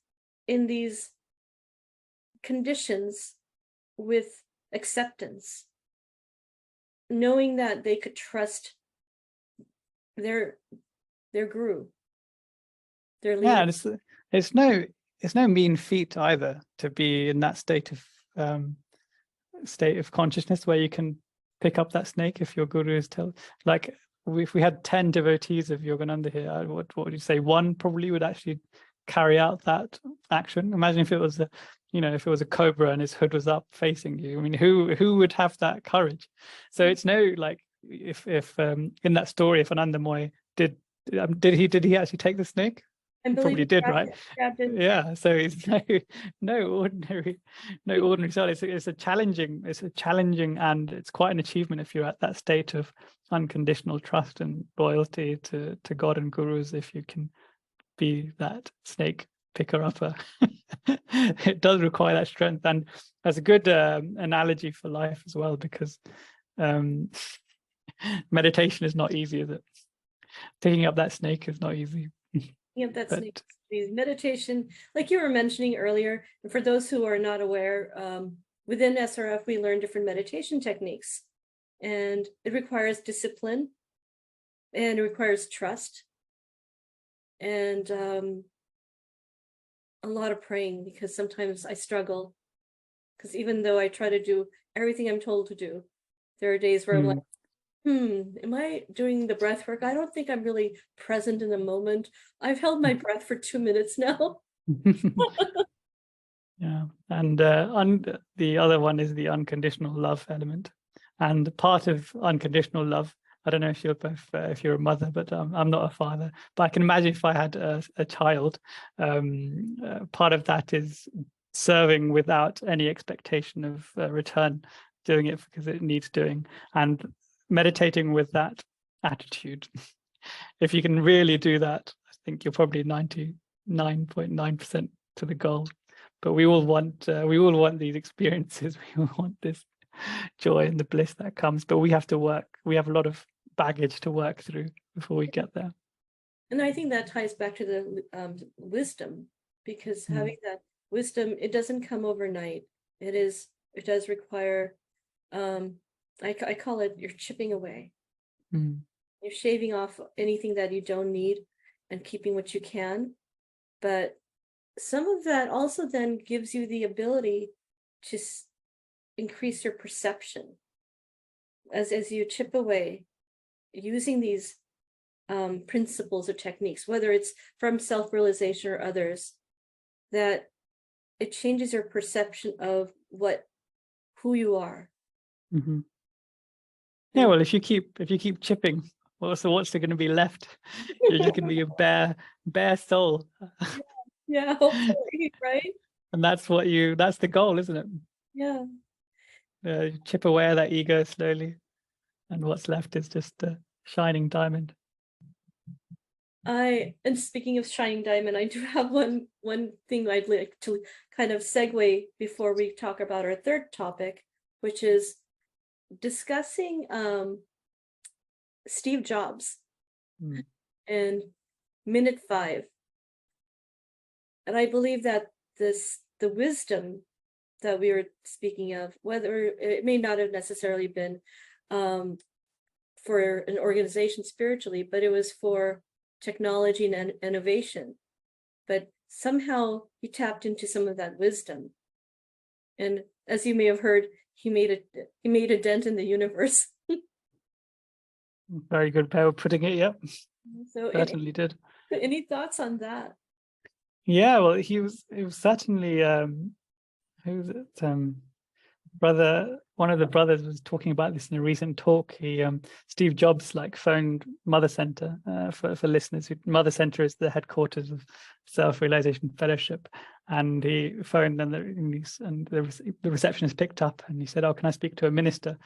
in these conditions with acceptance, knowing that they could trust their guru, their leader. Yeah, it's no mean feat either to be in that state of consciousness where you can pick up that snake if your guru is like, if we had 10 devotees of Yogananda here, what would you say? One probably would actually carry out that action. Imagine if it was a cobra and his hood was up facing you. I mean, who would have that courage? So it's no, like, if in that story, if Anandamoy did he actually take the snake? I believe probably he did, right? grabbed it. Yeah. So it's no ordinary soul. It's a challenging, and it's quite an achievement if you're at that state of unconditional trust and loyalty to God and gurus, if you can be that snake picker upper. It does require that strength, and that's a good analogy for life as well, because meditation is not easy, is it? Picking up that snake is not easy. Yeah, that's But meditation, like you were mentioning earlier. And for those who are not aware, within SRF, we learn different meditation techniques, and it requires discipline, and it requires trust, and a lot of praying, because sometimes I struggle, because even though I try to do everything I'm told to do, there are days where I'm like, am I doing the breath work? I don't think I'm really present in the moment. I've held my breath for 2 minutes now. yeah, and the other one is the unconditional love element, and part of unconditional love, I don't know if you're both if you're a mother, but I'm not a father, but I can imagine if I had a child, part of that is serving without any expectation of return, doing it because it needs doing, and meditating with that attitude. If you can really do that, I think you're probably 99.9% to the goal. But we all want these experiences. We all want this joy and the bliss that comes, but we have to work. We have a lot of baggage to work through before we get there. And I think that ties back to the wisdom, because having that wisdom, it doesn't come overnight. It does require, I call it, you're chipping away. You're shaving off anything that you don't need and keeping what you can. But some of that also then gives you the ability to increase your perception as you chip away using these principles or techniques, whether it's from self-realization or others, that it changes your perception of who you are. Yeah, well, if you keep chipping, what's there going to be left? You're just going to be a bare soul. Yeah, hopefully, right? And that's the goal, isn't it? Yeah. Chip away at that ego slowly, and what's left is just a shining diamond. And speaking of shining diamond, I do have one thing I'd like to kind of segue before we talk about our third topic, which is discussing Steve Jobs and minute 5. And I believe that the wisdom that we were speaking of, whether it may not have necessarily been for an organization spiritually, but it was for technology and innovation. But somehow he tapped into some of that wisdom. And as you may have heard, he made a dent in the universe. Very good way of putting it. Yep. So certainly did. Any thoughts on that? Yeah, well, it was certainly who was it? One of the brothers was talking about this in a recent talk. Steve Jobs phoned Mother Center for listeners. Mother Center is the headquarters of Self-Realization Fellowship, and he phoned, and the receptionist picked up, and he said, "Oh, can I speak to a minister?"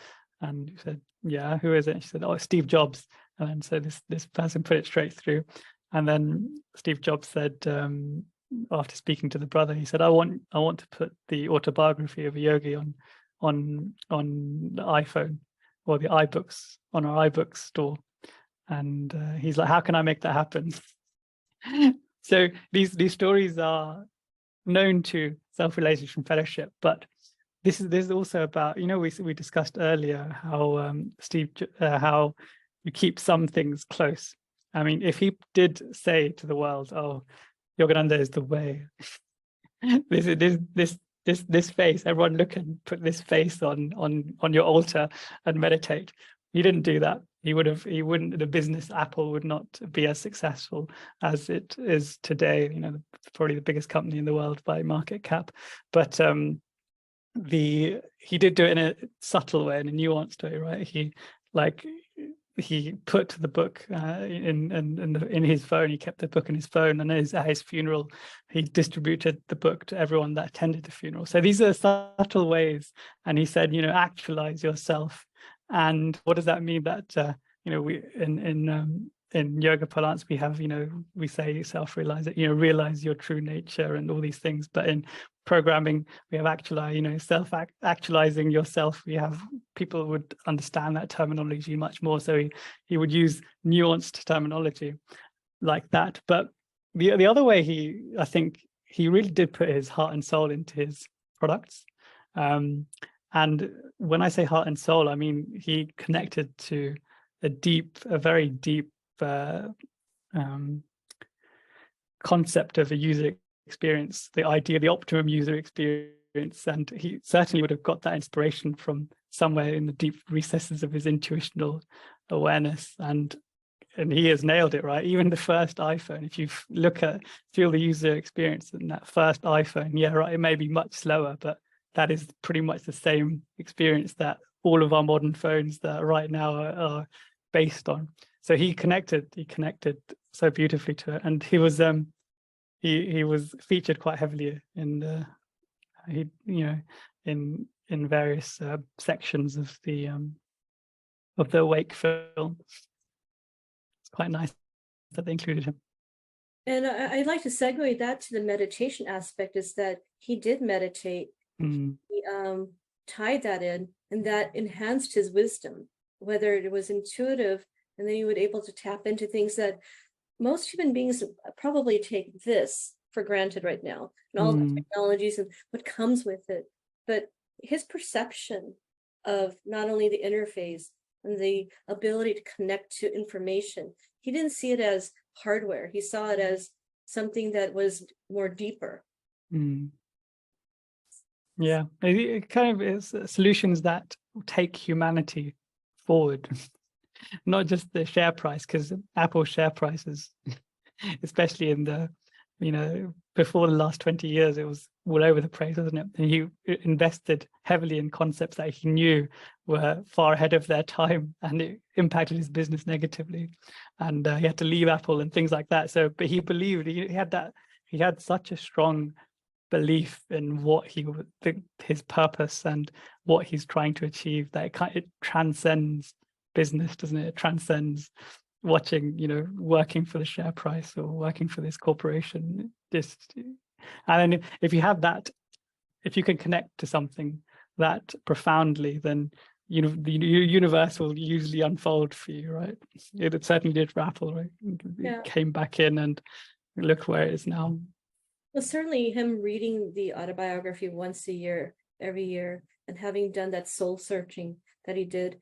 And he said, "Yeah, who is it?" And she said, "Oh, it's Steve Jobs." And so this person put it straight through, and then Steve Jobs said, after speaking to the brother, he said, I want to put the Autobiography of a Yogi on the iPhone or the iBooks, on our iBooks store. And he's like, how can I make that happen? So these stories are known to Self-Realization Fellowship, but this is also about, we discussed earlier how how you keep some things close. I mean, if he did say to the world, "Oh, Yogananda is the way," this face, everyone look and put this face on your altar and meditate. He didn't do that. The business Apple would not be as successful as it is today. Probably the biggest company in the world by market cap. But he did do it in a subtle way, in a nuanced way, right? He he put the book in his phone. He kept the book in his phone, and at his funeral, he distributed the book to everyone that attended the funeral. So these are subtle ways. And he said, actualize yourself. And what does that mean? That we in yoga parlance, we have, we say self-realize it, realize your true nature and all these things. But in programming, we have actualize, self-actualizing yourself. We have, people would understand that terminology much more. So he would use nuanced terminology like that. But the other way I think he really did put his heart and soul into his products. And when I say heart and soul, I mean, he connected to a very deep concept of a user experience, the idea, the optimum user experience. And he certainly would have got that inspiration from somewhere in the deep recesses of his intuitional awareness. And he has nailed it, right? Even the first iPhone, if you feel the user experience in that first iPhone, yeah, right, it may be much slower, but that is pretty much the same experience that all of our modern phones that right now are based on. So he connected so beautifully to it, and he was featured quite heavily in in various sections of the Awake film. It's quite nice that they included him. And I'd like to segue that to the meditation aspect, is that he did meditate. He tied that in, and that enhanced his wisdom, whether it was intuitive, and then he would able to tap into things that most human beings probably take this for granted right now, and all the technologies and what comes with it. But his perception of not only the interface and the ability to connect to information, he didn't see it as hardware. He saw it as something that was more deeper. Yeah, it kind of is solutions that take humanity forward, not just the share price, because Apple share prices, especially in the, before the last 20 years, it was all over the place, wasn't it? And he invested heavily in concepts that he knew were far ahead of their time, and it impacted his business negatively. And he had to leave Apple and things like that. So, but he believed, he had such a strong belief in what his purpose and what he's trying to achieve, that it transcends business, doesn't it? It transcends working for the share price or working for this corporation. And then if you have that, if you can connect to something that profoundly, then the universe will usually unfold for you, right? It certainly did for Apple, right? It came back in, and look where it is now. Well, certainly him reading the autobiography once a year, every year, and having done that soul searching that he did,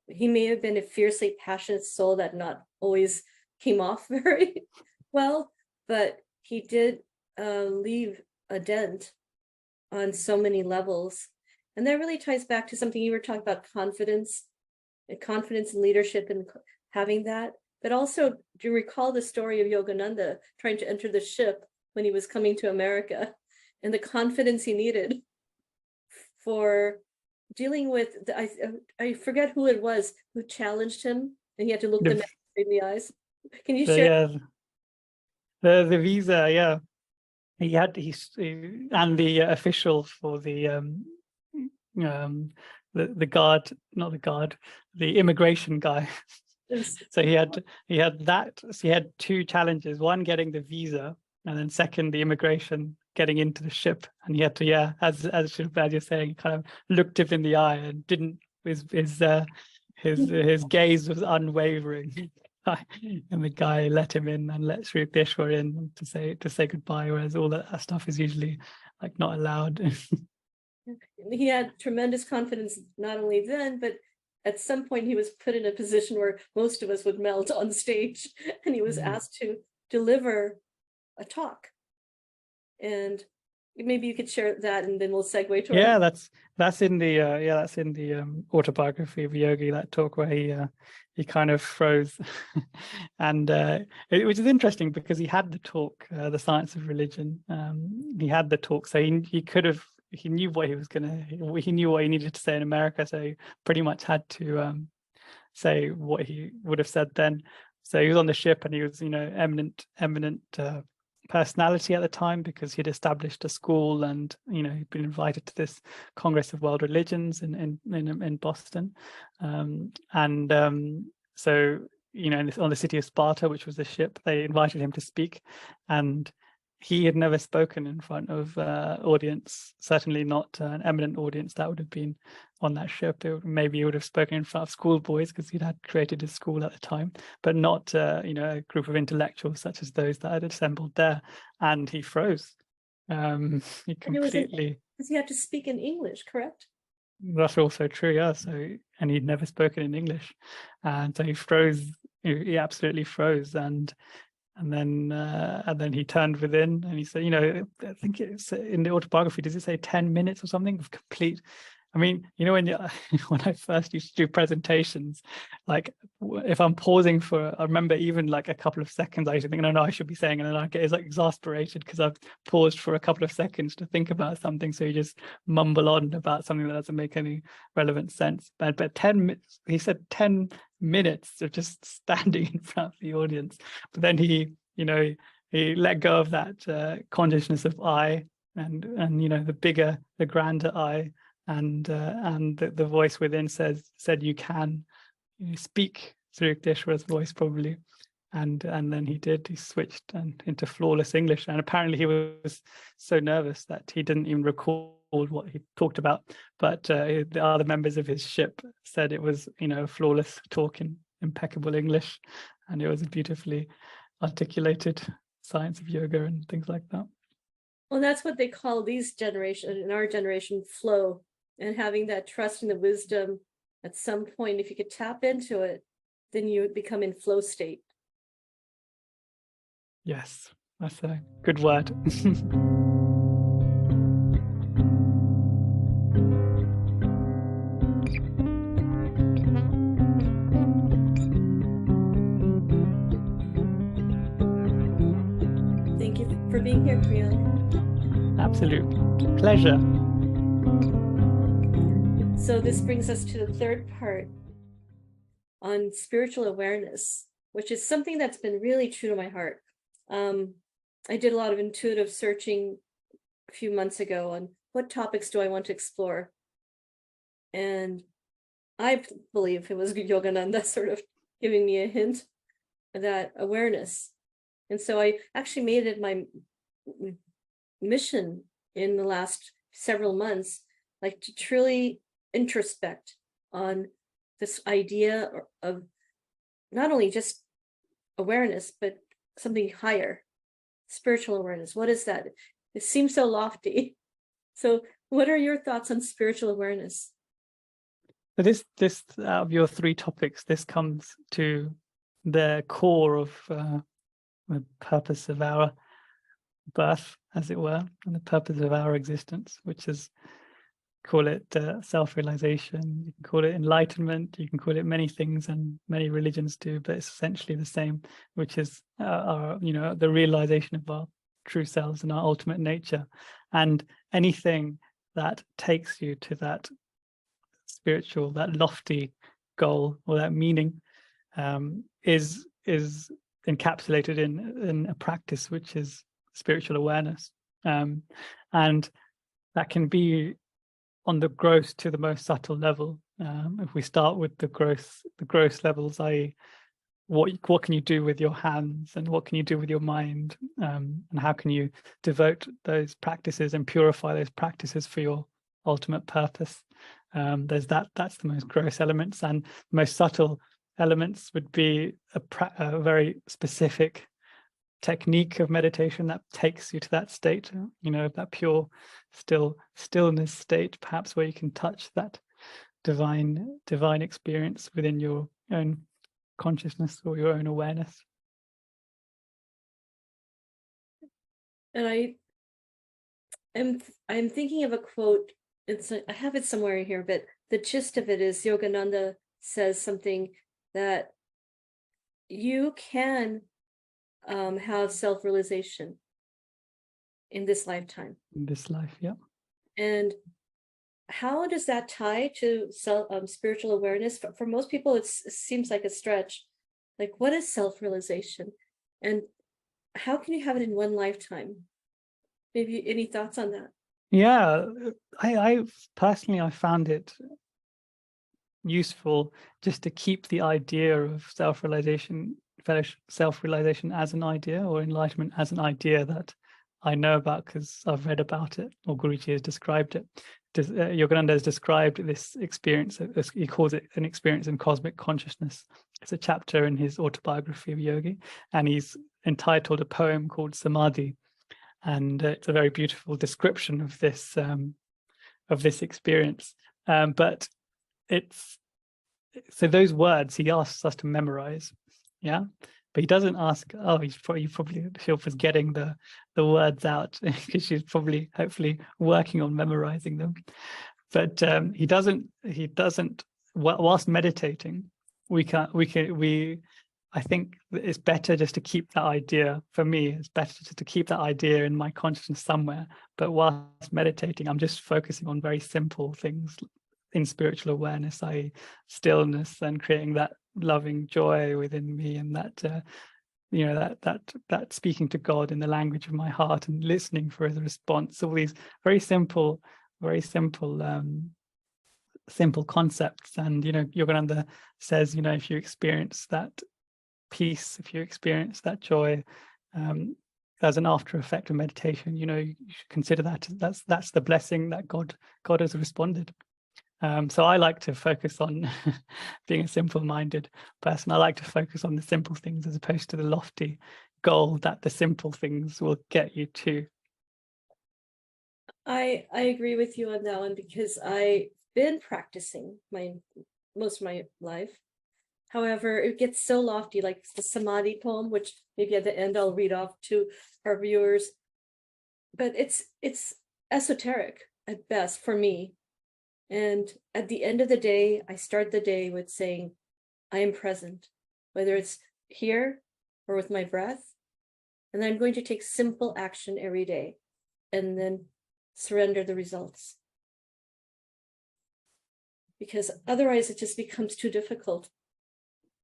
he may have been a fiercely passionate soul that not always came off very well, but he did leave a dent on so many levels. And that really ties back to something you were talking about, confidence and leadership, and having that. But also, do you recall the story of Yogananda trying to enter the ship when he was coming to America, and the confidence he needed for dealing with I forget who it was who challenged him, and he had to look them in the eyes. Can you share? Yeah, the visa, yeah. And the official for the guard, not the guard, the immigration guy. So he had that. So he had two challenges: one, getting the visa, and then second, the immigration, getting into the ship. And he had to, as you're saying, kind of looked him in the eye and didn't. His gaze was unwavering. And the guy let him in and let Sri Peshwar in to say goodbye, whereas all that stuff is usually like not allowed. He had tremendous confidence, not only then, but at some point he was put in a position where most of us would melt on stage, and he was asked to deliver a talk. And maybe you could share that, and then we'll segue to that's in the Autobiography of Yogi, that talk where he kind of froze. And which is interesting, because he had the talk, The Science of Religion. He had the talk, so he knew what he knew what he needed to say in America, so he pretty much had to say what he would have said then. So he was on the ship, and he was, eminent personality at the time, because he'd established a school, and he'd been invited to this Congress of World Religions in Boston, so on the city of Sparta, which was the ship, they invited him to speak, and he had never spoken in front of audience, certainly not an eminent audience that would have been on that ship. Maybe he would have spoken in front of schoolboys, because he'd had created his school at the time, but not a group of intellectuals such as those that had assembled there. And he froze. He completely. Because he had to speak in English, correct? That's also true, yeah. So, and he'd never spoken in English, and so he froze. He absolutely froze, and then he turned within, and he said, I think it's in the autobiography, does it say 10 minutes or something of complete? I mean, when I first used to do presentations, like if I'm pausing I remember even like a couple of seconds, I used to think, no, I should be saying, and then I get exasperated because I've paused for a couple of seconds to think about something. So you just mumble on about something that doesn't make any relevant sense. But 10 minutes, he said 10 minutes of just standing in front of the audience. But then he let go of that consciousness of I, and the grander I. And the voice within said you can speak through Deshwara's voice, probably, and then he switched into flawless English, and apparently he was so nervous that he didn't even recall what he talked about, but the other members of his ship said it was flawless talk in impeccable English, and it was a beautifully articulated science of yoga and things like that. Well, that's what they call in our generation, flow. And having that trust in the wisdom, at some point, if you could tap into it, then you become in flow state. Yes, that's a good word. Thank you for being here, Priyank. Absolute pleasure. So this brings us to the third part on spiritual awareness, which is something that's been really true to my heart. I did a lot of intuitive searching a few months ago on what topics do I want to explore. And I believe it was Yogananda sort of giving me a hint of that awareness. And so I actually made it my mission in the last several months, like to truly introspect on this idea of not only just awareness, but something higher, spiritual awareness. What is that? It seems so lofty. So what are your thoughts on spiritual awareness? So this out of your three topics, this comes to the core of the purpose of our birth, as it were, and the purpose of our existence, which is, call it self-realization, you can call it enlightenment, you can call it many things, and many religions do, but it's essentially the same, which is the realization of our true selves and our ultimate nature. And anything that takes you to that spiritual, that lofty goal or that meaning is encapsulated in a practice, which is spiritual awareness, and that can be on the gross to the most subtle level. If we start with the gross levels, i.e., what can you do with your hands, and what can you do with your mind, and how can you devote those practices and purify those practices for your ultimate purpose. That's the most gross elements, and the most subtle elements would be a very specific technique of meditation that takes you to that state, that pure stillness state, perhaps where you can touch that divine experience within your own consciousness or your own awareness. And I'm thinking of a quote. I have it somewhere here, but the gist of it is Yogananda says something that you can have self-realization in this lifetime. In this life, yeah. And how does that tie to spiritual awareness? For most people, it seems like a stretch. Like, what is self-realization? And how can you have it in one lifetime? Maybe any thoughts on that? Yeah, I personally, I found it useful just to keep the idea of self-realization as an idea, or enlightenment as an idea, that I know about because I've read about it, or Guruji has described it. Yogananda has described this experience, he calls it an experience in cosmic consciousness. It's a chapter in his Autobiography of Yogi, and he's entitled a poem called Samadhi, and it's a very beautiful description of this experience. But it's so those words he asks us to memorize, yeah, but he doesn't ask. Oh, she was getting the words out because she's probably hopefully working on memorizing them. But he doesn't. Whilst meditating, I think it's better just to keep that idea. For me, it's better just to keep that idea in my consciousness somewhere. But whilst meditating, I'm just focusing on very simple things in spiritual awareness, i.e. stillness, and creating that loving joy within me, and that that speaking to God in the language of my heart and listening for his response. All these very simple concepts. And Yogananda says, if you experience that peace, if you experience that joy, as an after effect of meditation, you should consider that's the blessing that God has responded. So I like to focus on being a simple-minded person. I like to focus on the simple things as opposed to the lofty goal that the simple things will get you to. I agree with you on that one, because I've been practicing most of my life. However, it gets so lofty, like the Samadhi poem, which maybe at the end I'll read off to our viewers. But it's esoteric at best for me. And at the end of the day, I start the day with saying, I am present, whether it's here or with my breath. And then I'm going to take simple action every day, and then surrender the results. Because otherwise it just becomes too difficult.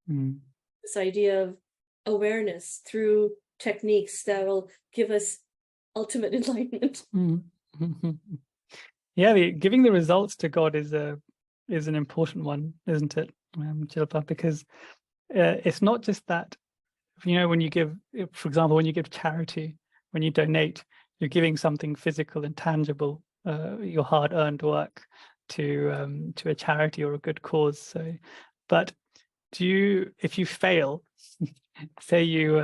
This idea of awareness through techniques that will give us ultimate enlightenment. Yeah, giving the results to God is an important one, isn't it, Jilpa? Because it's not just that, when you give, for example, when you give charity, when you donate, you're giving something physical and tangible, your hard-earned work to a charity or a good cause. So, but if you fail, say you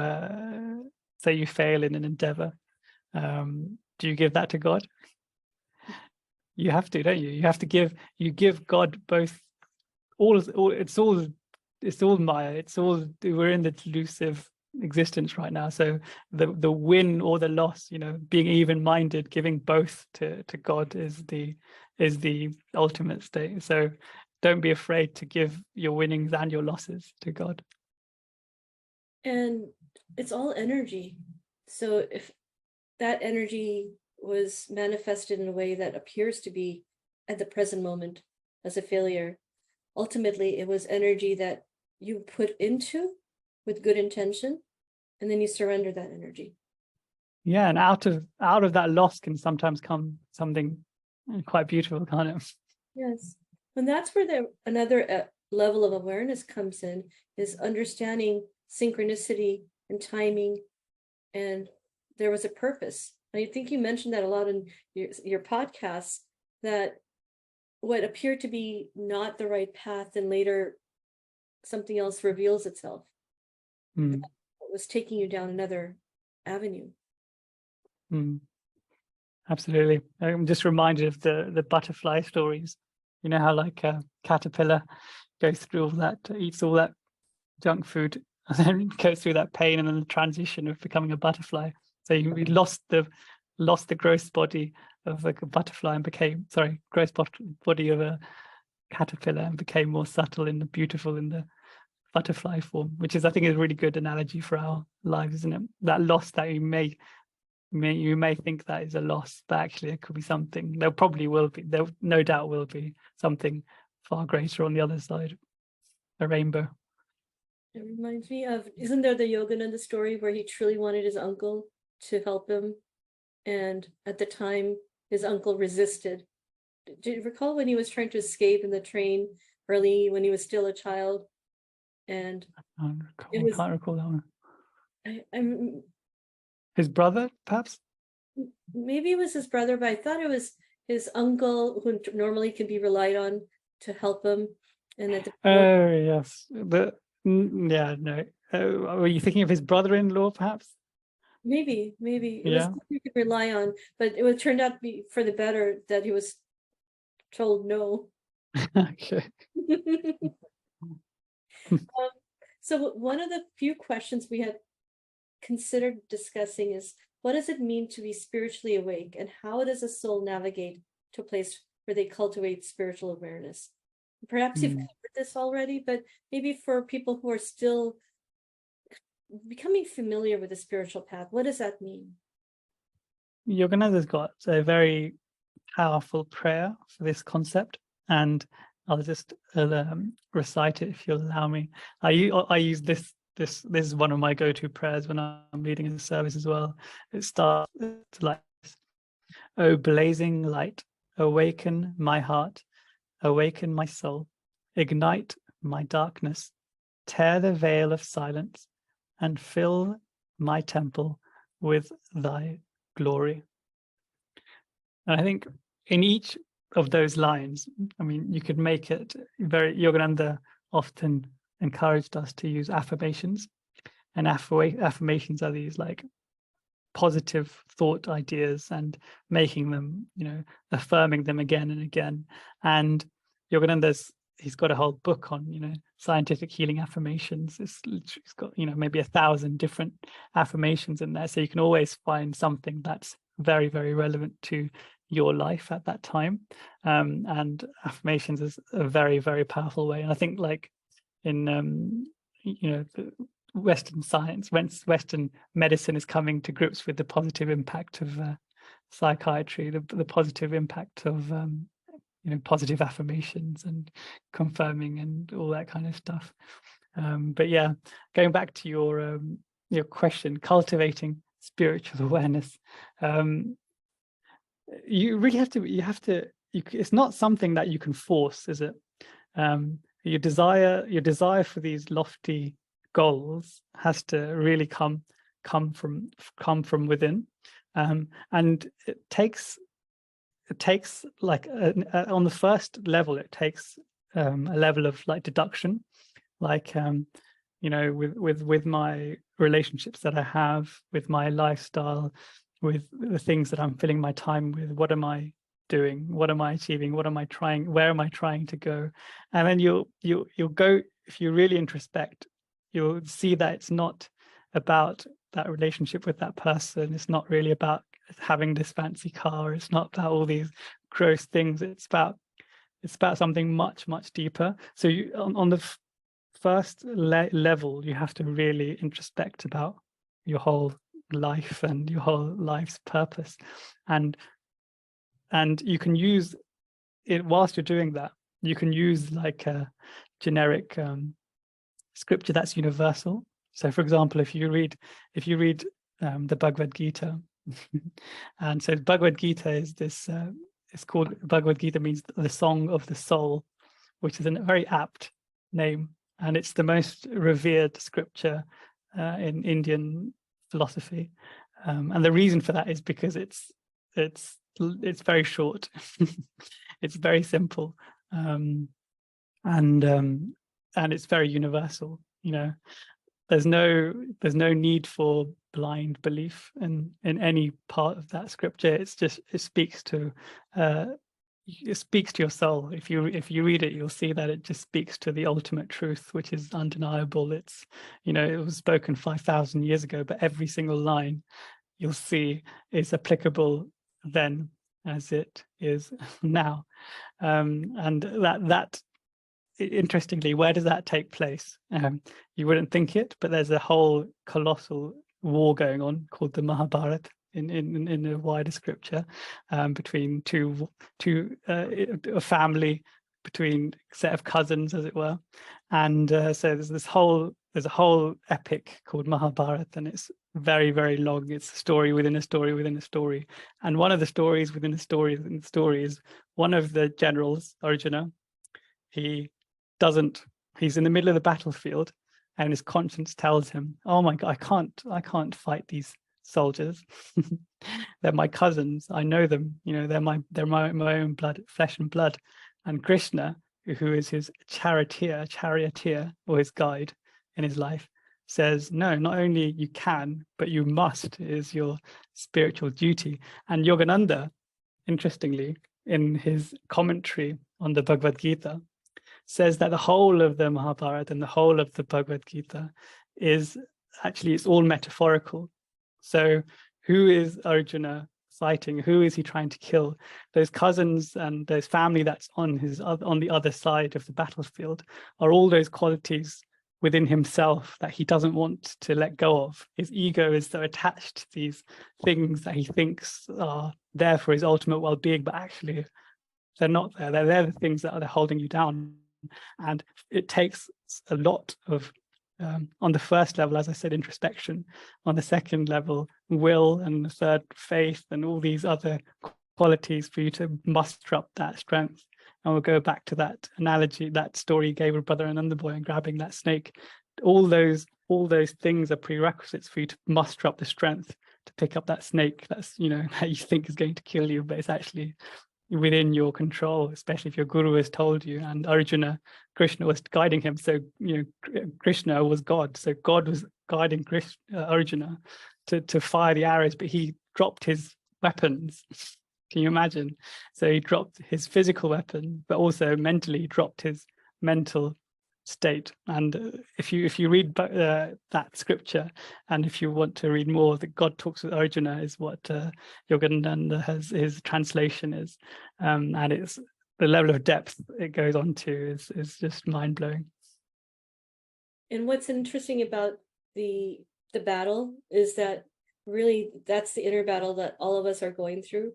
fail in an endeavor, do you give that to God? You have to, don't you? You have to give God both. It's all Maya. We're in the delusive existence right now. So the win or the loss, being even-minded, giving both to God is the ultimate state. So don't be afraid to give your winnings and your losses to God. And it's all energy. So if that energy was manifested in a way that appears to be at the present moment as a failure, ultimately it was energy that you put into with good intention, and then you surrender that energy. Yeah, and out of that loss can sometimes come something quite beautiful, can't it? Yes. And that's where another level of awareness comes in, is understanding synchronicity and timing. And there was a purpose. I think you mentioned that a lot in your podcasts, that what appeared to be not the right path, and later something else reveals itself. That was taking you down another avenue. Absolutely. I'm just reminded of the butterfly stories. You know how like a caterpillar goes through all that, eats all that junk food, and then goes through that pain, and then the transition of becoming a butterfly. So we lost the gross body of like a butterfly and gross body of a caterpillar, and became more subtle and beautiful in the butterfly form, which is, I think, is a really good analogy for our lives, isn't it? That loss that we may You may think that is a loss, but actually it could be something. There probably will be. There no doubt will be something far greater on the other side, a rainbow. It reminds me of, isn't there the Yogananda story where he truly wanted his uncle to help him, and at the time his uncle resisted? Do you recall when he was trying to escape in the train early when he was still a child? And I it was, can't recall that one. I'm His brother, perhaps? maybe it was his brother, but I thought it was his uncle who normally can be relied on to help him. And at the Oh, yes. Yeah, no. Were you thinking of his brother-in-law, perhaps? maybe it was Yeah. something you could rely on, but it turned out to be for the better that he was told no. Okay. So one of the few questions we had considered discussing is, what does it mean to be spiritually awake, and how does a soul navigate to a place where they cultivate spiritual awareness? Perhaps you've covered this already, but maybe for people who are still becoming familiar with the spiritual path, what does that mean? Yogananda's got a very powerful prayer for this concept, and I'll just recite it if you'll allow me. I use this. This is one of my go-to prayers when I'm leading a service as well. It starts like this: "O blazing light, awaken my heart, awaken my soul, ignite my darkness, tear the veil of silence, and fill my temple with thy glory." And I think in each of those lines, I mean, you could make it very. Yogananda often encouraged us to use affirmations, and affirmations are these like positive thought ideas and making them, affirming them again and again. And he's got a whole book on, scientific healing affirmations. It's got, maybe 1,000 different affirmations in there. So you can always find something that's very, very relevant to your life at that time. And affirmations is a very, very powerful way. And I think like in, the Western science, when Western medicine is coming to grips with the positive impact of psychiatry, the positive impact of positive affirmations and confirming and all that kind of stuff. But yeah, going back to your question, cultivating spiritual awareness, you really have to. It's not something that you can force, is it? Your desire for these lofty goals has to really come from within, and it takes like on the first level, it takes a level of like deduction, like with my relationships that I have, with my lifestyle, with the things that I'm filling my time with. What am I doing? What am I achieving? What am I trying? Where am I trying to go? And then you'll go, if you really introspect, you'll see that it's not about that relationship with that person. It's not really about having this fancy car. It's not about all these gross things. It's about something much, much deeper. So on the first level, you have to really introspect about your whole life and your whole life's purpose, and you can use it whilst you're doing that. You can use like a generic scripture that's universal. So for example, if you read the Bhagavad Gita, and so Bhagavad Gita is this it's called, Bhagavad Gita means the song of the soul, which is a very apt name, and it's the most revered scripture in Indian philosophy, and the reason for that is because it's very short. It's very simple, and it's very universal. There's no need for blind belief in any part of that scripture. It's just, it speaks to your soul. If you read it, you'll see that it just speaks to the ultimate truth, which is undeniable. It's, it was spoken 5,000 years ago, but every single line you'll see is applicable then as it is now. And that interestingly, where does that take place? You wouldn't think it, but there's a whole colossal war going on called the Mahabharata in a wider scripture, between a family, between a set of cousins, as it were. And so there's a whole epic called Mahabharata, and it's very, very long. It's a story within a story within a story. And one of the stories within the story is one of the generals, Arjuna. He's in the middle of the battlefield, and his conscience tells him, oh my God, I can't fight these soldiers. They're my cousins. I know them. They're my own blood, flesh and blood. And Krishna, who is his charioteer, or his guide in his life, says, no, not only you can, but you must. It is your spiritual duty. And Yogananda, interestingly, in his commentary on the Bhagavad Gita, says that the whole of the Mahabharata and the whole of the Bhagavad Gita is actually, it's all metaphorical. So who is Arjuna fighting? Who is he trying to kill? Those cousins and those family that's on the other side of the battlefield are all those qualities within himself that he doesn't want to let go of. His ego is so attached to these things that he thinks are there for his ultimate well-being, but actually they're not there. They're the things that are holding you down. And it takes a lot of, on the first level, as I said, introspection. On the second level, will, and the third, faith, and all these other qualities for you to muster up that strength. And we'll go back to that analogy, that story you gave of Brother Anandaboy and grabbing that snake. All those things are prerequisites for you to muster up the strength to pick up that snake that you think is going to kill you, but it's actually within your control, especially if your guru has told you. And Krishna was guiding him. So Krishna was God. So God was guiding Arjuna to fire the arrows, but he dropped his weapons. Can you imagine? So he dropped his physical weapon, but also mentally dropped his mental state. And if you read that scripture, and if you want to read more, that God talks with Arjuna is what Yogananda has, his translation is, and it's the level of depth it goes on to is just mind-blowing. And what's interesting about the battle is that really that's the inner battle that all of us are going through.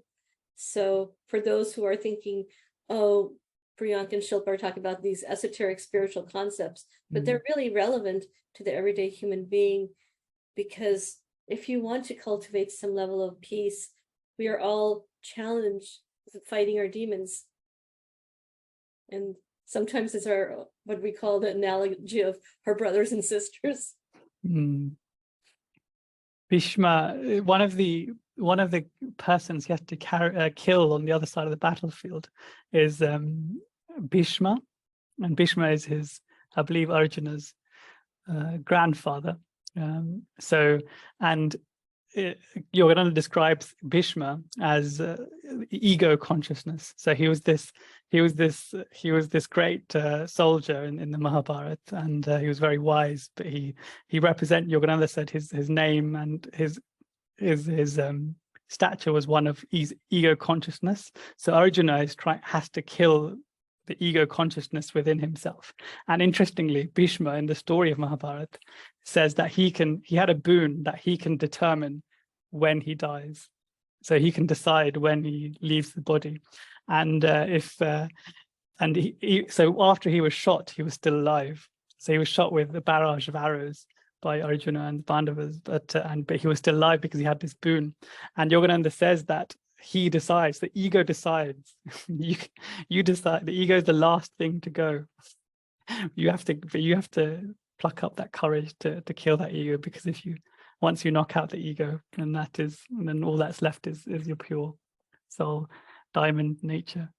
So for those who are thinking, oh, Priyank and Shilpa are talking about these esoteric spiritual concepts, but they're really relevant to the everyday human being, because if you want to cultivate some level of peace, we are all challenged with fighting our demons. And sometimes it's what we call the analogy of our brothers and sisters. Bhishma, one of the persons he has to kill on the other side of the battlefield is Bhishma, and Bhishma is his, I believe, Arjuna's grandfather. Yogananda describes Bhishma as ego consciousness. So he was this great soldier in the Mahabharata, and he was very wise. But he Yogananda said his name and his stature was one of ego consciousness. So Arjuna has to kill the ego consciousness within himself. And interestingly, Bhishma in the story of Mahabharata says that he had a boon that he can determine when he dies. So he can decide when he leaves the body. And so after he was shot, he was still alive. So he was shot with a barrage of arrows by Arjuna and the Pandavas, but he was still alive because he had this boon. And Yogananda says that he decides, the ego decides. you decide. The ego is the last thing to go. You have to pluck up that courage to kill that ego, because once you knock out the ego, then all that's left is your pure soul, diamond nature.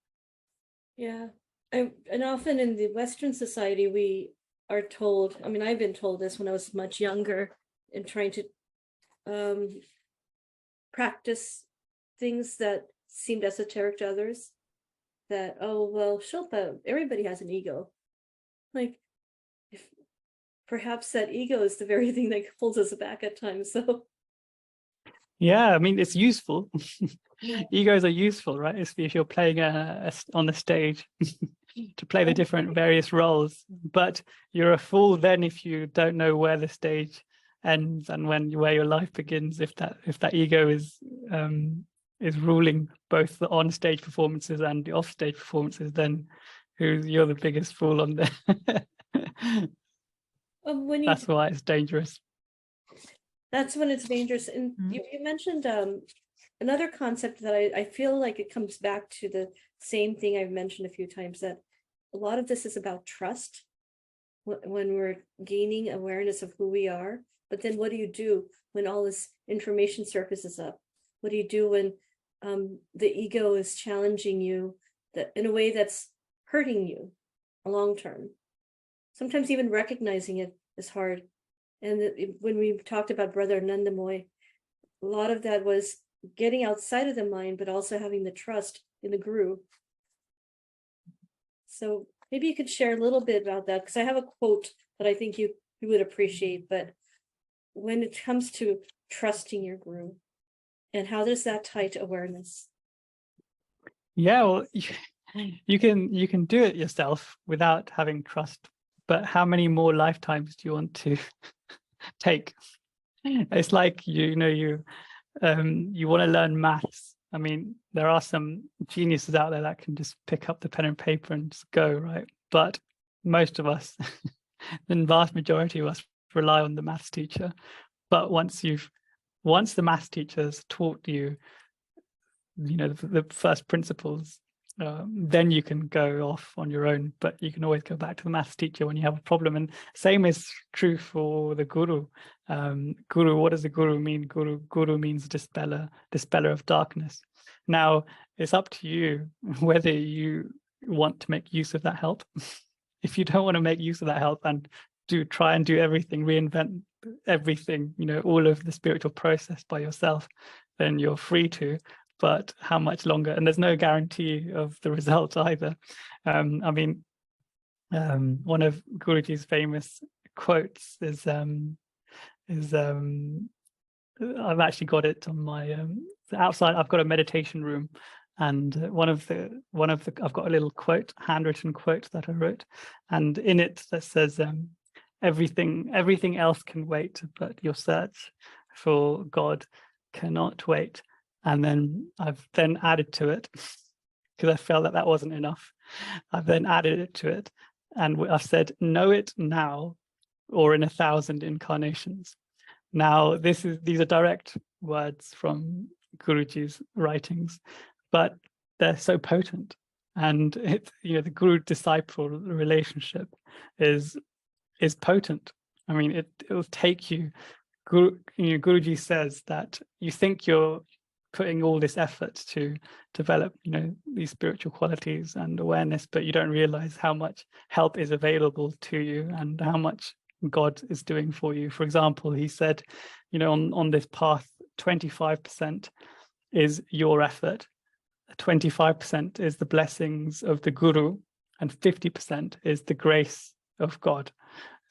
Yeah, and often in the Western society we are told, I mean, I've been told this when I was much younger and trying to practice things that seemed esoteric to others, that, oh, well, Shilpa, everybody has an ego. Like, if perhaps that ego is the very thing that holds us back at times. So yeah, I mean, it's useful. Egos are useful, right? If you're playing on the stage to play the different various roles, but you're a fool then if you don't know where the stage ends and where your life begins. If that ego is ruling both the on-stage performances and the off-stage performances, then you're the biggest fool on there. That's why it's dangerous. That's when it's dangerous. And you mentioned another concept that I feel like it comes back to the same thing I've mentioned a few times, that a lot of this is about trust when we're gaining awareness of who we are. But then what do you do when all this information surfaces up? What do you do when the ego is challenging you in a way that's hurting you long term? Sometimes even recognizing it is hard. And when we talked about Brother Nandamoy, a lot of that was getting outside of the mind, but also having the trust in the Guru. So maybe you could share a little bit about that, because I have a quote that I think you would appreciate. But when it comes to trusting your Guru, and how does that tie to awareness? Yeah, well, you can do it yourself without having trust. But how many more lifetimes do you want to take? It's like you want to learn maths. I mean, there are some geniuses out there that can just pick up the pen and paper and just go, right? But most of us, the vast majority of us, rely on the maths teacher. But once the maths teacher's taught you, the first principles, then you can go off on your own. But you can always go back to the maths teacher when you have a problem. And same is true for the Guru. Guru, what does the Guru mean? Guru means dispeller of darkness. Now it's up to you whether you want to make use of that help. If you don't want to make use of that help and try and do everything, reinvent everything, all of the spiritual process by yourself, then you're free to. But how much longer? And there's no guarantee of the result either. One of Guruji's famous quotes is I've actually got it on my outside. I've got a meditation room, and one of the I've got a little quote, handwritten quote that I wrote, and in it that says, everything else can wait, but your search for God cannot wait. And then I've added to it, because I felt that wasn't enough. I've then added it to it, and I've said, know it now or in 1,000 incarnations. Now, these are direct words from Guruji's writings, but they're so potent. And the Guru-disciple relationship is potent. I mean, it will take you. Guruji says that you think you're putting all this effort to develop, these spiritual qualities and awareness, but you don't realize how much help is available to you and how much God is doing for you. For example, he said, on this path, 25% is your effort, 25% is the blessings of the Guru, and 50% is the grace of God.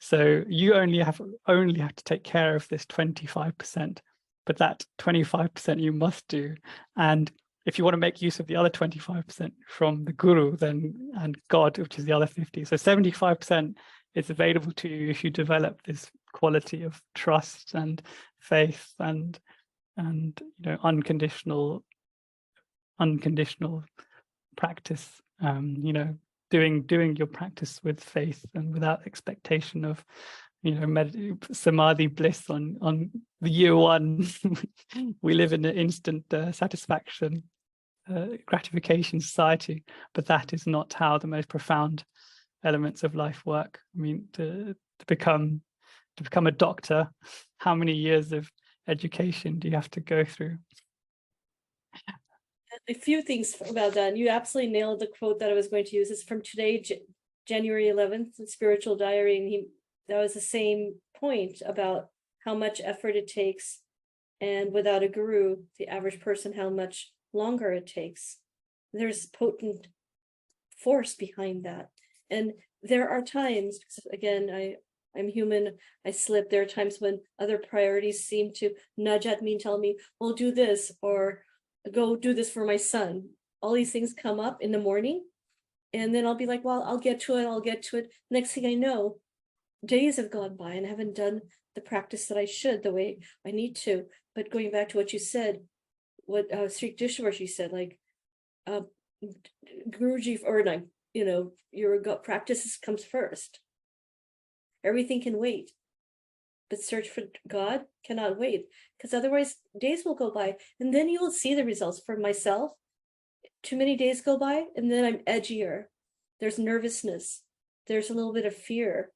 So you only have to take care of this 25%. But that 25% you must do. And if you want to make use of the other 25% from the Guru, and God, which is the other 50. So 75% is available to you if you develop this quality of trust and faith and unconditional practice. Doing your practice with faith and without expectation of samadhi bliss on the year one. We live in an instant satisfaction, gratification society, but that is not how the most profound elements of life work. I mean, to become a doctor, how many years of education do you have to go through? A few things about that. You absolutely nailed the quote that I was going to use. It's from today, January 11th, the Spiritual Diary, and that was the same point about how much effort it takes, and without a Guru, the average person, how much longer it takes. There's potent force behind that. And there are times, because again, I'm human, I slip. There are times when other priorities seem to nudge at me and tell me, well, do this, or go do this for my son. All these things come up in the morning, and then I'll be like, well, I'll get to it. Next thing I know, days have gone by and I haven't done the practice that I should, the way I need to. But going back to what you said, what Sri Dishwarshi said, like Guruji, or like, your practice comes first. Everything can wait, but search for God cannot wait, because otherwise days will go by, and then you will see the results. For myself, too many days go by, and then I'm edgier. There's nervousness. There's a little bit of fear,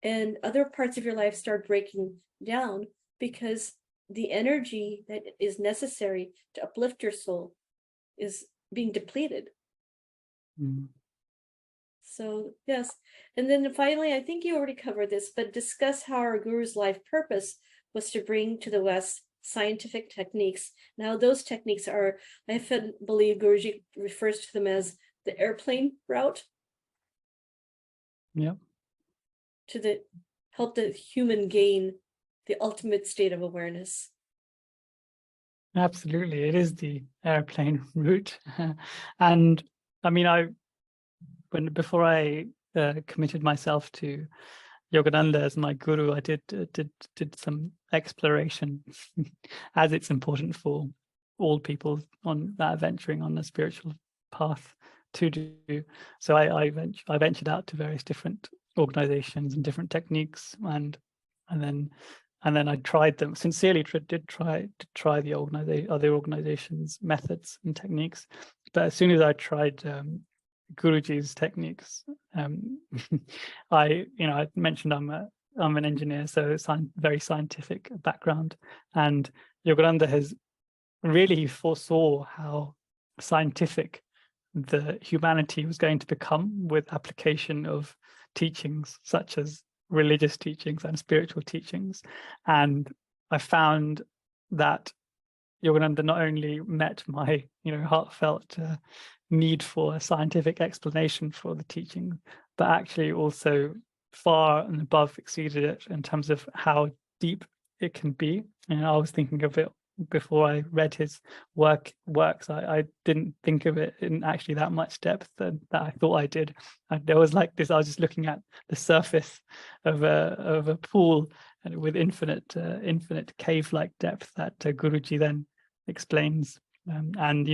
and other parts of your life start breaking down because the energy that is necessary to uplift your soul is being depleted. So yes, and then finally, I think you already covered this, but discuss how our Guru's life purpose was to bring to the West scientific techniques. Now those techniques are, I believe Guruji refers to them as the airplane route. Yeah. To help the human gain the ultimate state of awareness. Absolutely, it is the airplane route. And I mean, before I committed myself to Yogananda as my guru, I did some exploration, as it's important for all people on that venturing on a spiritual path to do. So I ventured out to various different organizations and different techniques, and then I tried them sincerely. Did try the other organizations' methods and techniques, but as soon as I tried Guruji's techniques, I mentioned I'm an engineer, so it's very scientific background, and Yogananda he foresaw how scientific the humanity was going to become with application of teachings such as religious teachings and spiritual teachings. And I found that Yogananda not only met my heartfelt need for a scientific explanation for the teaching, but actually also far and above exceeded it in terms of how deep it can be. And I was thinking of it before I read his works. I didn't think of it in actually that much depth that I thought I did. There was like this, I was just looking at the surface of a pool, and with infinite cave-like depth that Guruji then explains. And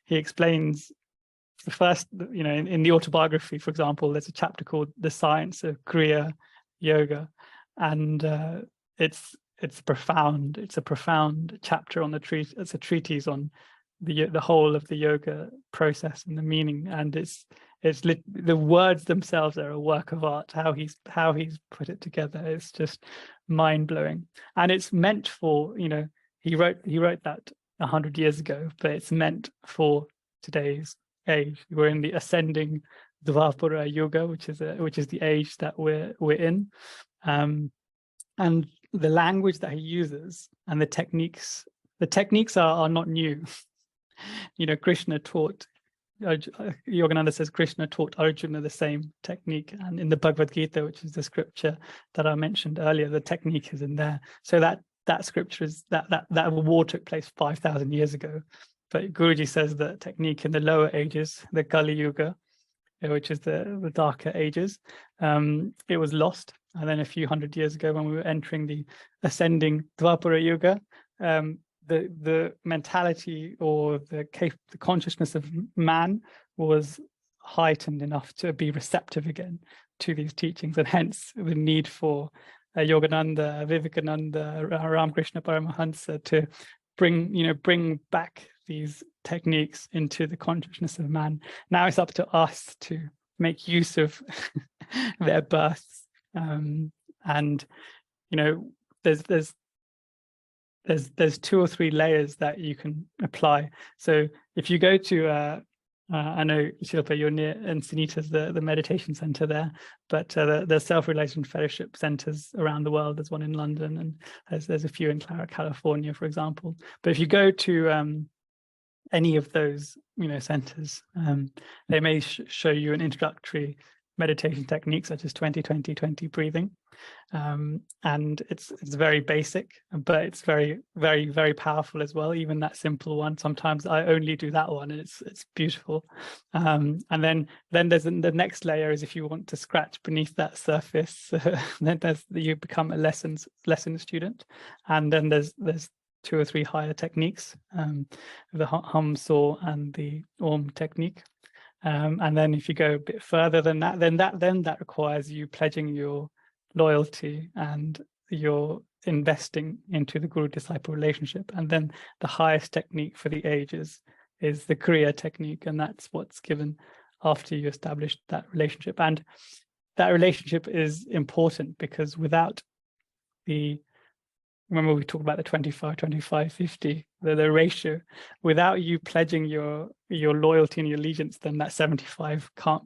he explains the first, in the Autobiography, for example, there's a chapter called The Science of Kriya Yoga, and it's a profound chapter on the treatise. It's a treatise on the whole of the yoga process and the meaning, and the words themselves are a work of art. How he's put it together, it's just mind-blowing. And it's meant for, he wrote that 100 years ago, but it's meant for today's age. We're in the ascending Dvapara Yuga, which is the age that we're in, and the language that he uses and the techniques are not new. Krishna taught, Yogananda says Krishna taught Arjuna the same technique, and in the Bhagavad Gita, which is the scripture that I mentioned earlier, the technique is in there. So that scripture is that war took place 5,000 years ago, but Guruji says that technique in the lower ages, the Kali Yuga, which is the darker ages, it was lost. And then a few hundred years ago, when we were entering the ascending Dvapara Yuga, the mentality or the consciousness of man was heightened enough to be receptive again to these teachings, and hence the need for Yogananda, Vivekananda, Ramakrishna Paramahansa to bring back these techniques into the consciousness of man. Now it's up to us to make use of their births, and there's 2 or 3 layers that you can apply. So if you go to I know, Shilpa, you're near Encinitas, the meditation center there, but the self-realization fellowship centers around the world. There's one in London, and there's a few in California, for example. But if you go to any of those centers, they may show you an introductory meditation techniques such as 20-20-20 breathing. And it's very basic, but it's very, very, very powerful as well. Even that simple one, sometimes I only do that one, and it's beautiful. And then there's the next layer is if you want to scratch beneath that surface, then you become a lessons student, and then there's 2 or 3 higher techniques, the hum, saw, and the Om technique. And then if you go a bit further than that, then that requires you pledging your loyalty and your investing into the guru-disciple relationship. And then the highest technique for the ages is the Kriya technique, and that's what's given after you establish that relationship. And that relationship is important because without remember we talked about the 25-25-50, the ratio, without you pledging your loyalty and your allegiance, then that 75 can't,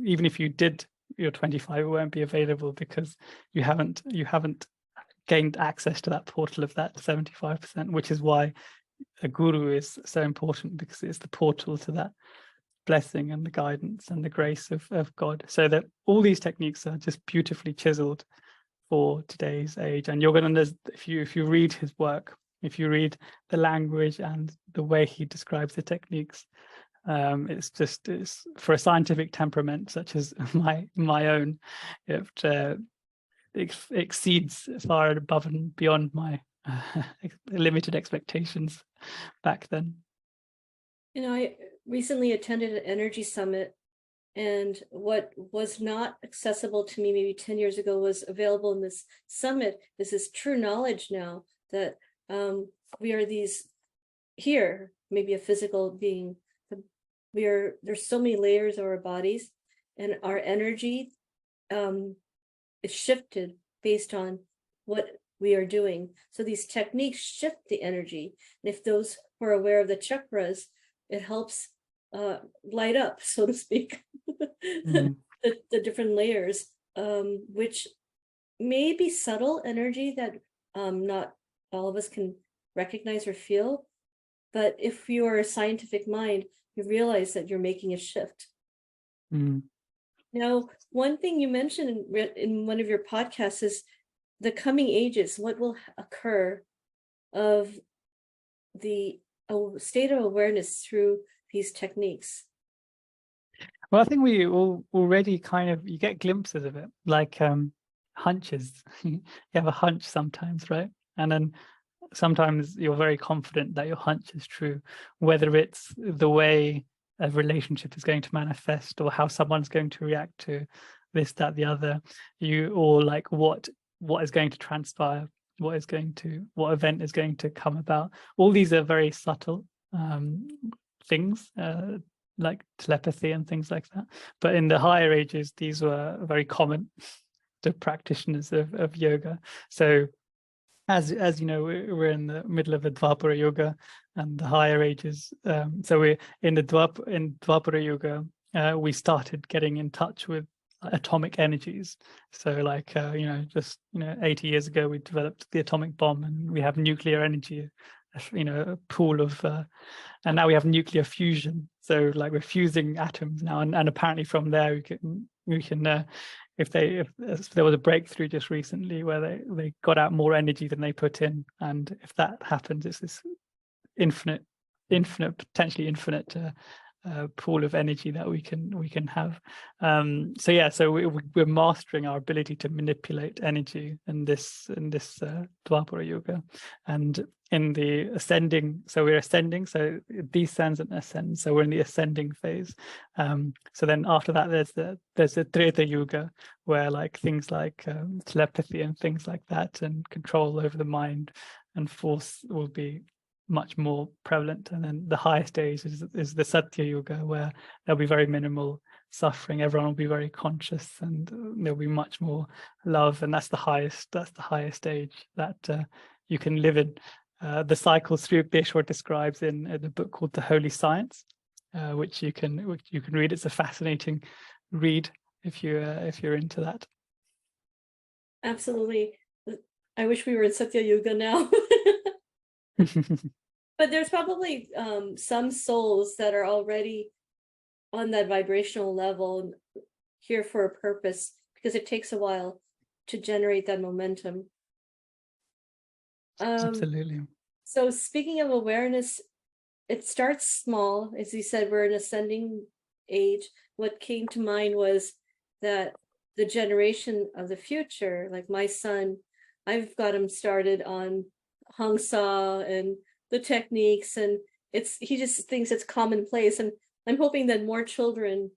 even if you did your 25, it won't be available because you haven't gained access to that portal of that 75%, which is why a guru is so important, because it's the portal to that blessing and the guidance and the grace of God. So that all these techniques are just beautifully chiseled for today's age. And Yogananda, if you read his work, if you read the language and the way he describes the techniques, it's for a scientific temperament such as my own, it exceeds far above and beyond my limited expectations back then. I recently attended an energy summit, and what was not accessible to me maybe 10 years ago was available in this summit is this true knowledge now that we are these here, maybe a physical being. There's so many layers of our bodies, and our energy is shifted based on what we are doing. So these techniques shift the energy. And if those who are aware of the chakras, it helps light up, so to speak, the different layers, which may be subtle energy that not all of us can recognize or feel. But if you are a scientific mind, you realize that you're making a shift. Now, one thing you mentioned in one of your podcasts is the coming ages, what will occur of the state of awareness through these techniques. Well, I think we all already you get glimpses of it, like hunches. You have a hunch sometimes, right? And then sometimes you're very confident that your hunch is true, whether it's the way a relationship is going to manifest or how someone's going to react to this, that, the other, or like what is going to transpire, what event is going to come about. All these are very subtle things, like telepathy and things like that. But in the higher ages, these were very common to practitioners of yoga. So as you know, we're in the middle of a Dvapara Yoga and the higher ages. So we're in Dvapara Yoga, we started getting in touch with atomic energies. So like, 80 years ago, we developed the atomic bomb, and we have nuclear energy, a pool of, and now we have nuclear fusion. So like we're fusing atoms now, and apparently from there we can if there was a breakthrough just recently where they got out more energy than they put in, and if that happens, it's this infinite, potentially infinite pool of energy that we can have. So we're mastering our ability to manipulate energy in this Dvapara Yoga, and in the ascending, so we're ascending, so it descends and ascends, so we're in the ascending phase. So then after that there's a Treta Yoga, where like things like telepathy and things like that and control over the mind and force will be much more prevalent. And then the highest stage is the Satya Yoga, where there'll be very minimal suffering, everyone will be very conscious, and there'll be much more love, and that's the highest stage that you can live in. The cycles Sri Yukteswar describes in the book called The Holy Science, which you can read. It's a fascinating read if you're into that. Absolutely. I wish we were in Satya Yoga now. But there's probably some souls that are already on that vibrational level here for a purpose, because it takes a while to generate that momentum. Absolutely. So speaking of awareness, it starts small. As you said, we're in ascending age. What came to mind was that the generation of the future, like my son, I've got him started on Hong Sa and the techniques, and he just thinks it's commonplace. And I'm hoping that more children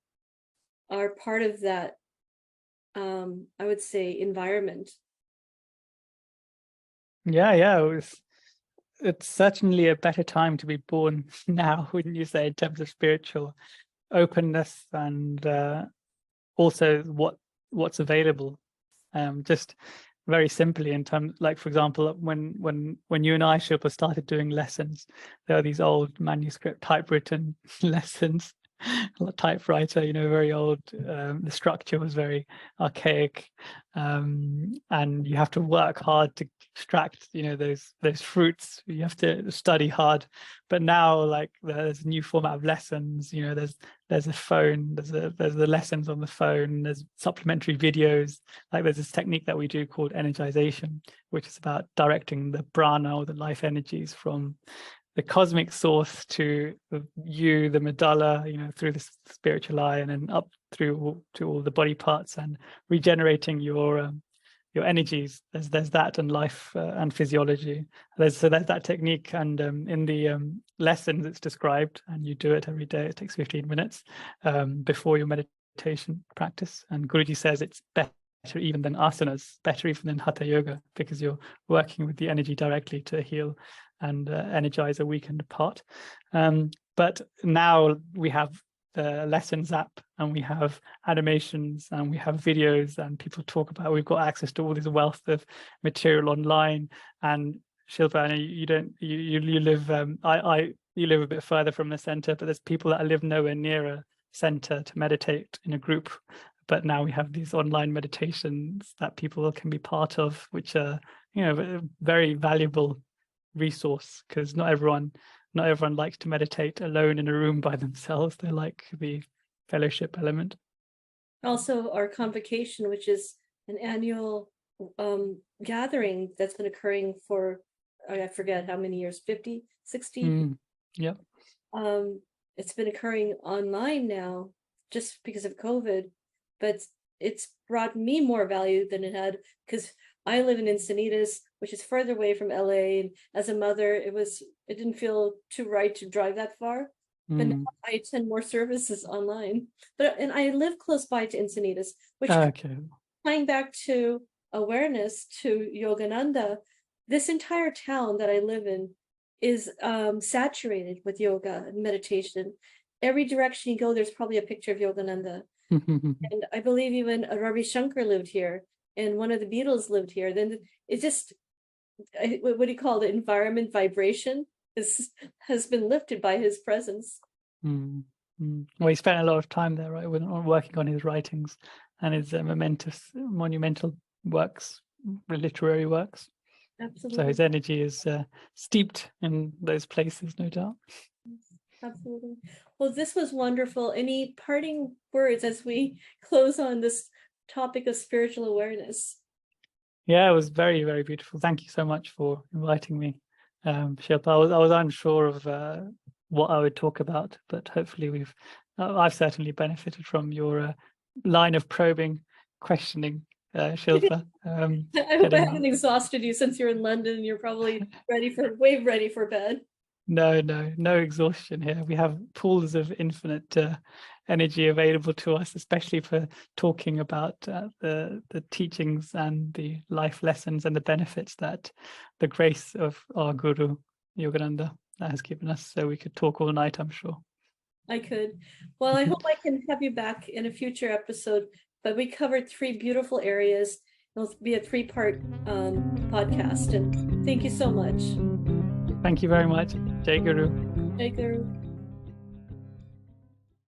are part of that, I would say, environment. Yeah. It's certainly a better time to be born now, wouldn't you say, in terms of spiritual openness and also what's available. Just very simply in terms, like, for example, when you and I, Shilpa, started doing lessons, there are these old manuscript typewritten lessons, typewriter, very old. The structure was very archaic, and you have to work hard to extract those fruits. You have to study hard. But now, like, there's a new format of lessons. There's a phone, there's the lessons on the phone, there's supplementary videos. Like, there's this technique that we do called energization, which is about directing the prana, or the life energies, from the cosmic source to you, the medulla, through the spiritual eye, and then up through to all the body parts, and regenerating your energies. There's that, and life and physiology. There's that technique, and in the lessons it's described, and you do it every day. It takes 15 minutes before your meditation practice, and Guruji says it's better even than asanas, better even than hatha yoga, because you're working with the energy directly to heal and energize a weakened part. But now we have the lessons app, and we have animations, and we have videos, and people talk about, we've got access to all this wealth of material online. And Shilpa, you live you live a bit further from the center, but there's people that live nowhere near a center to meditate in a group. But now we have these online meditations that people can be part of, which are a very valuable resource, because not everyone likes to meditate alone in a room by themselves. They like the fellowship element. Also, our convocation, which is an annual gathering that's been occurring for, I forget how many years, 50, 60. Yeah. It's been occurring online now just because of COVID, but it's brought me more value than it had, because I live in Encinitas, which is further away from LA. And as a mother, it didn't feel too right to drive that far. But now I attend more services online. And I live close by to Encinitas, which, tying back to awareness, to Yogananda, this entire town that I live in is saturated with yoga and meditation. Every direction you go, there's probably a picture of Yogananda. And I believe even Ravi Shankar lived here, and one of the Beatles lived here. Then it just, what do you call it? Environment vibration has been lifted by his presence. Well, he spent a lot of time there, right, working on his writings and his monumental works, literary works. Absolutely. So his energy is steeped in those places, no doubt. Absolutely. Well, this was wonderful. Any parting words as we close on this topic of spiritual awareness? Yeah, it was very, very beautiful. Thank you so much for inviting me, Shilpa. I was unsure of what I would talk about, but hopefully I've certainly benefited from your line of probing, questioning, Shilpa. I hope I haven't exhausted you, since you're in London and you're probably ready for bed. No exhaustion here. We have pools of infinite energy available to us, especially for talking about the teachings and the life lessons and the benefits that the grace of our Guru Yogananda has given us. So we could talk all night, I'm sure. I could. Well, I hope I can have you back in a future episode. But we covered 3 beautiful areas. It'll be a 3-part podcast. And thank you so much. Thank you very much. Jai Guru. Jai Guru.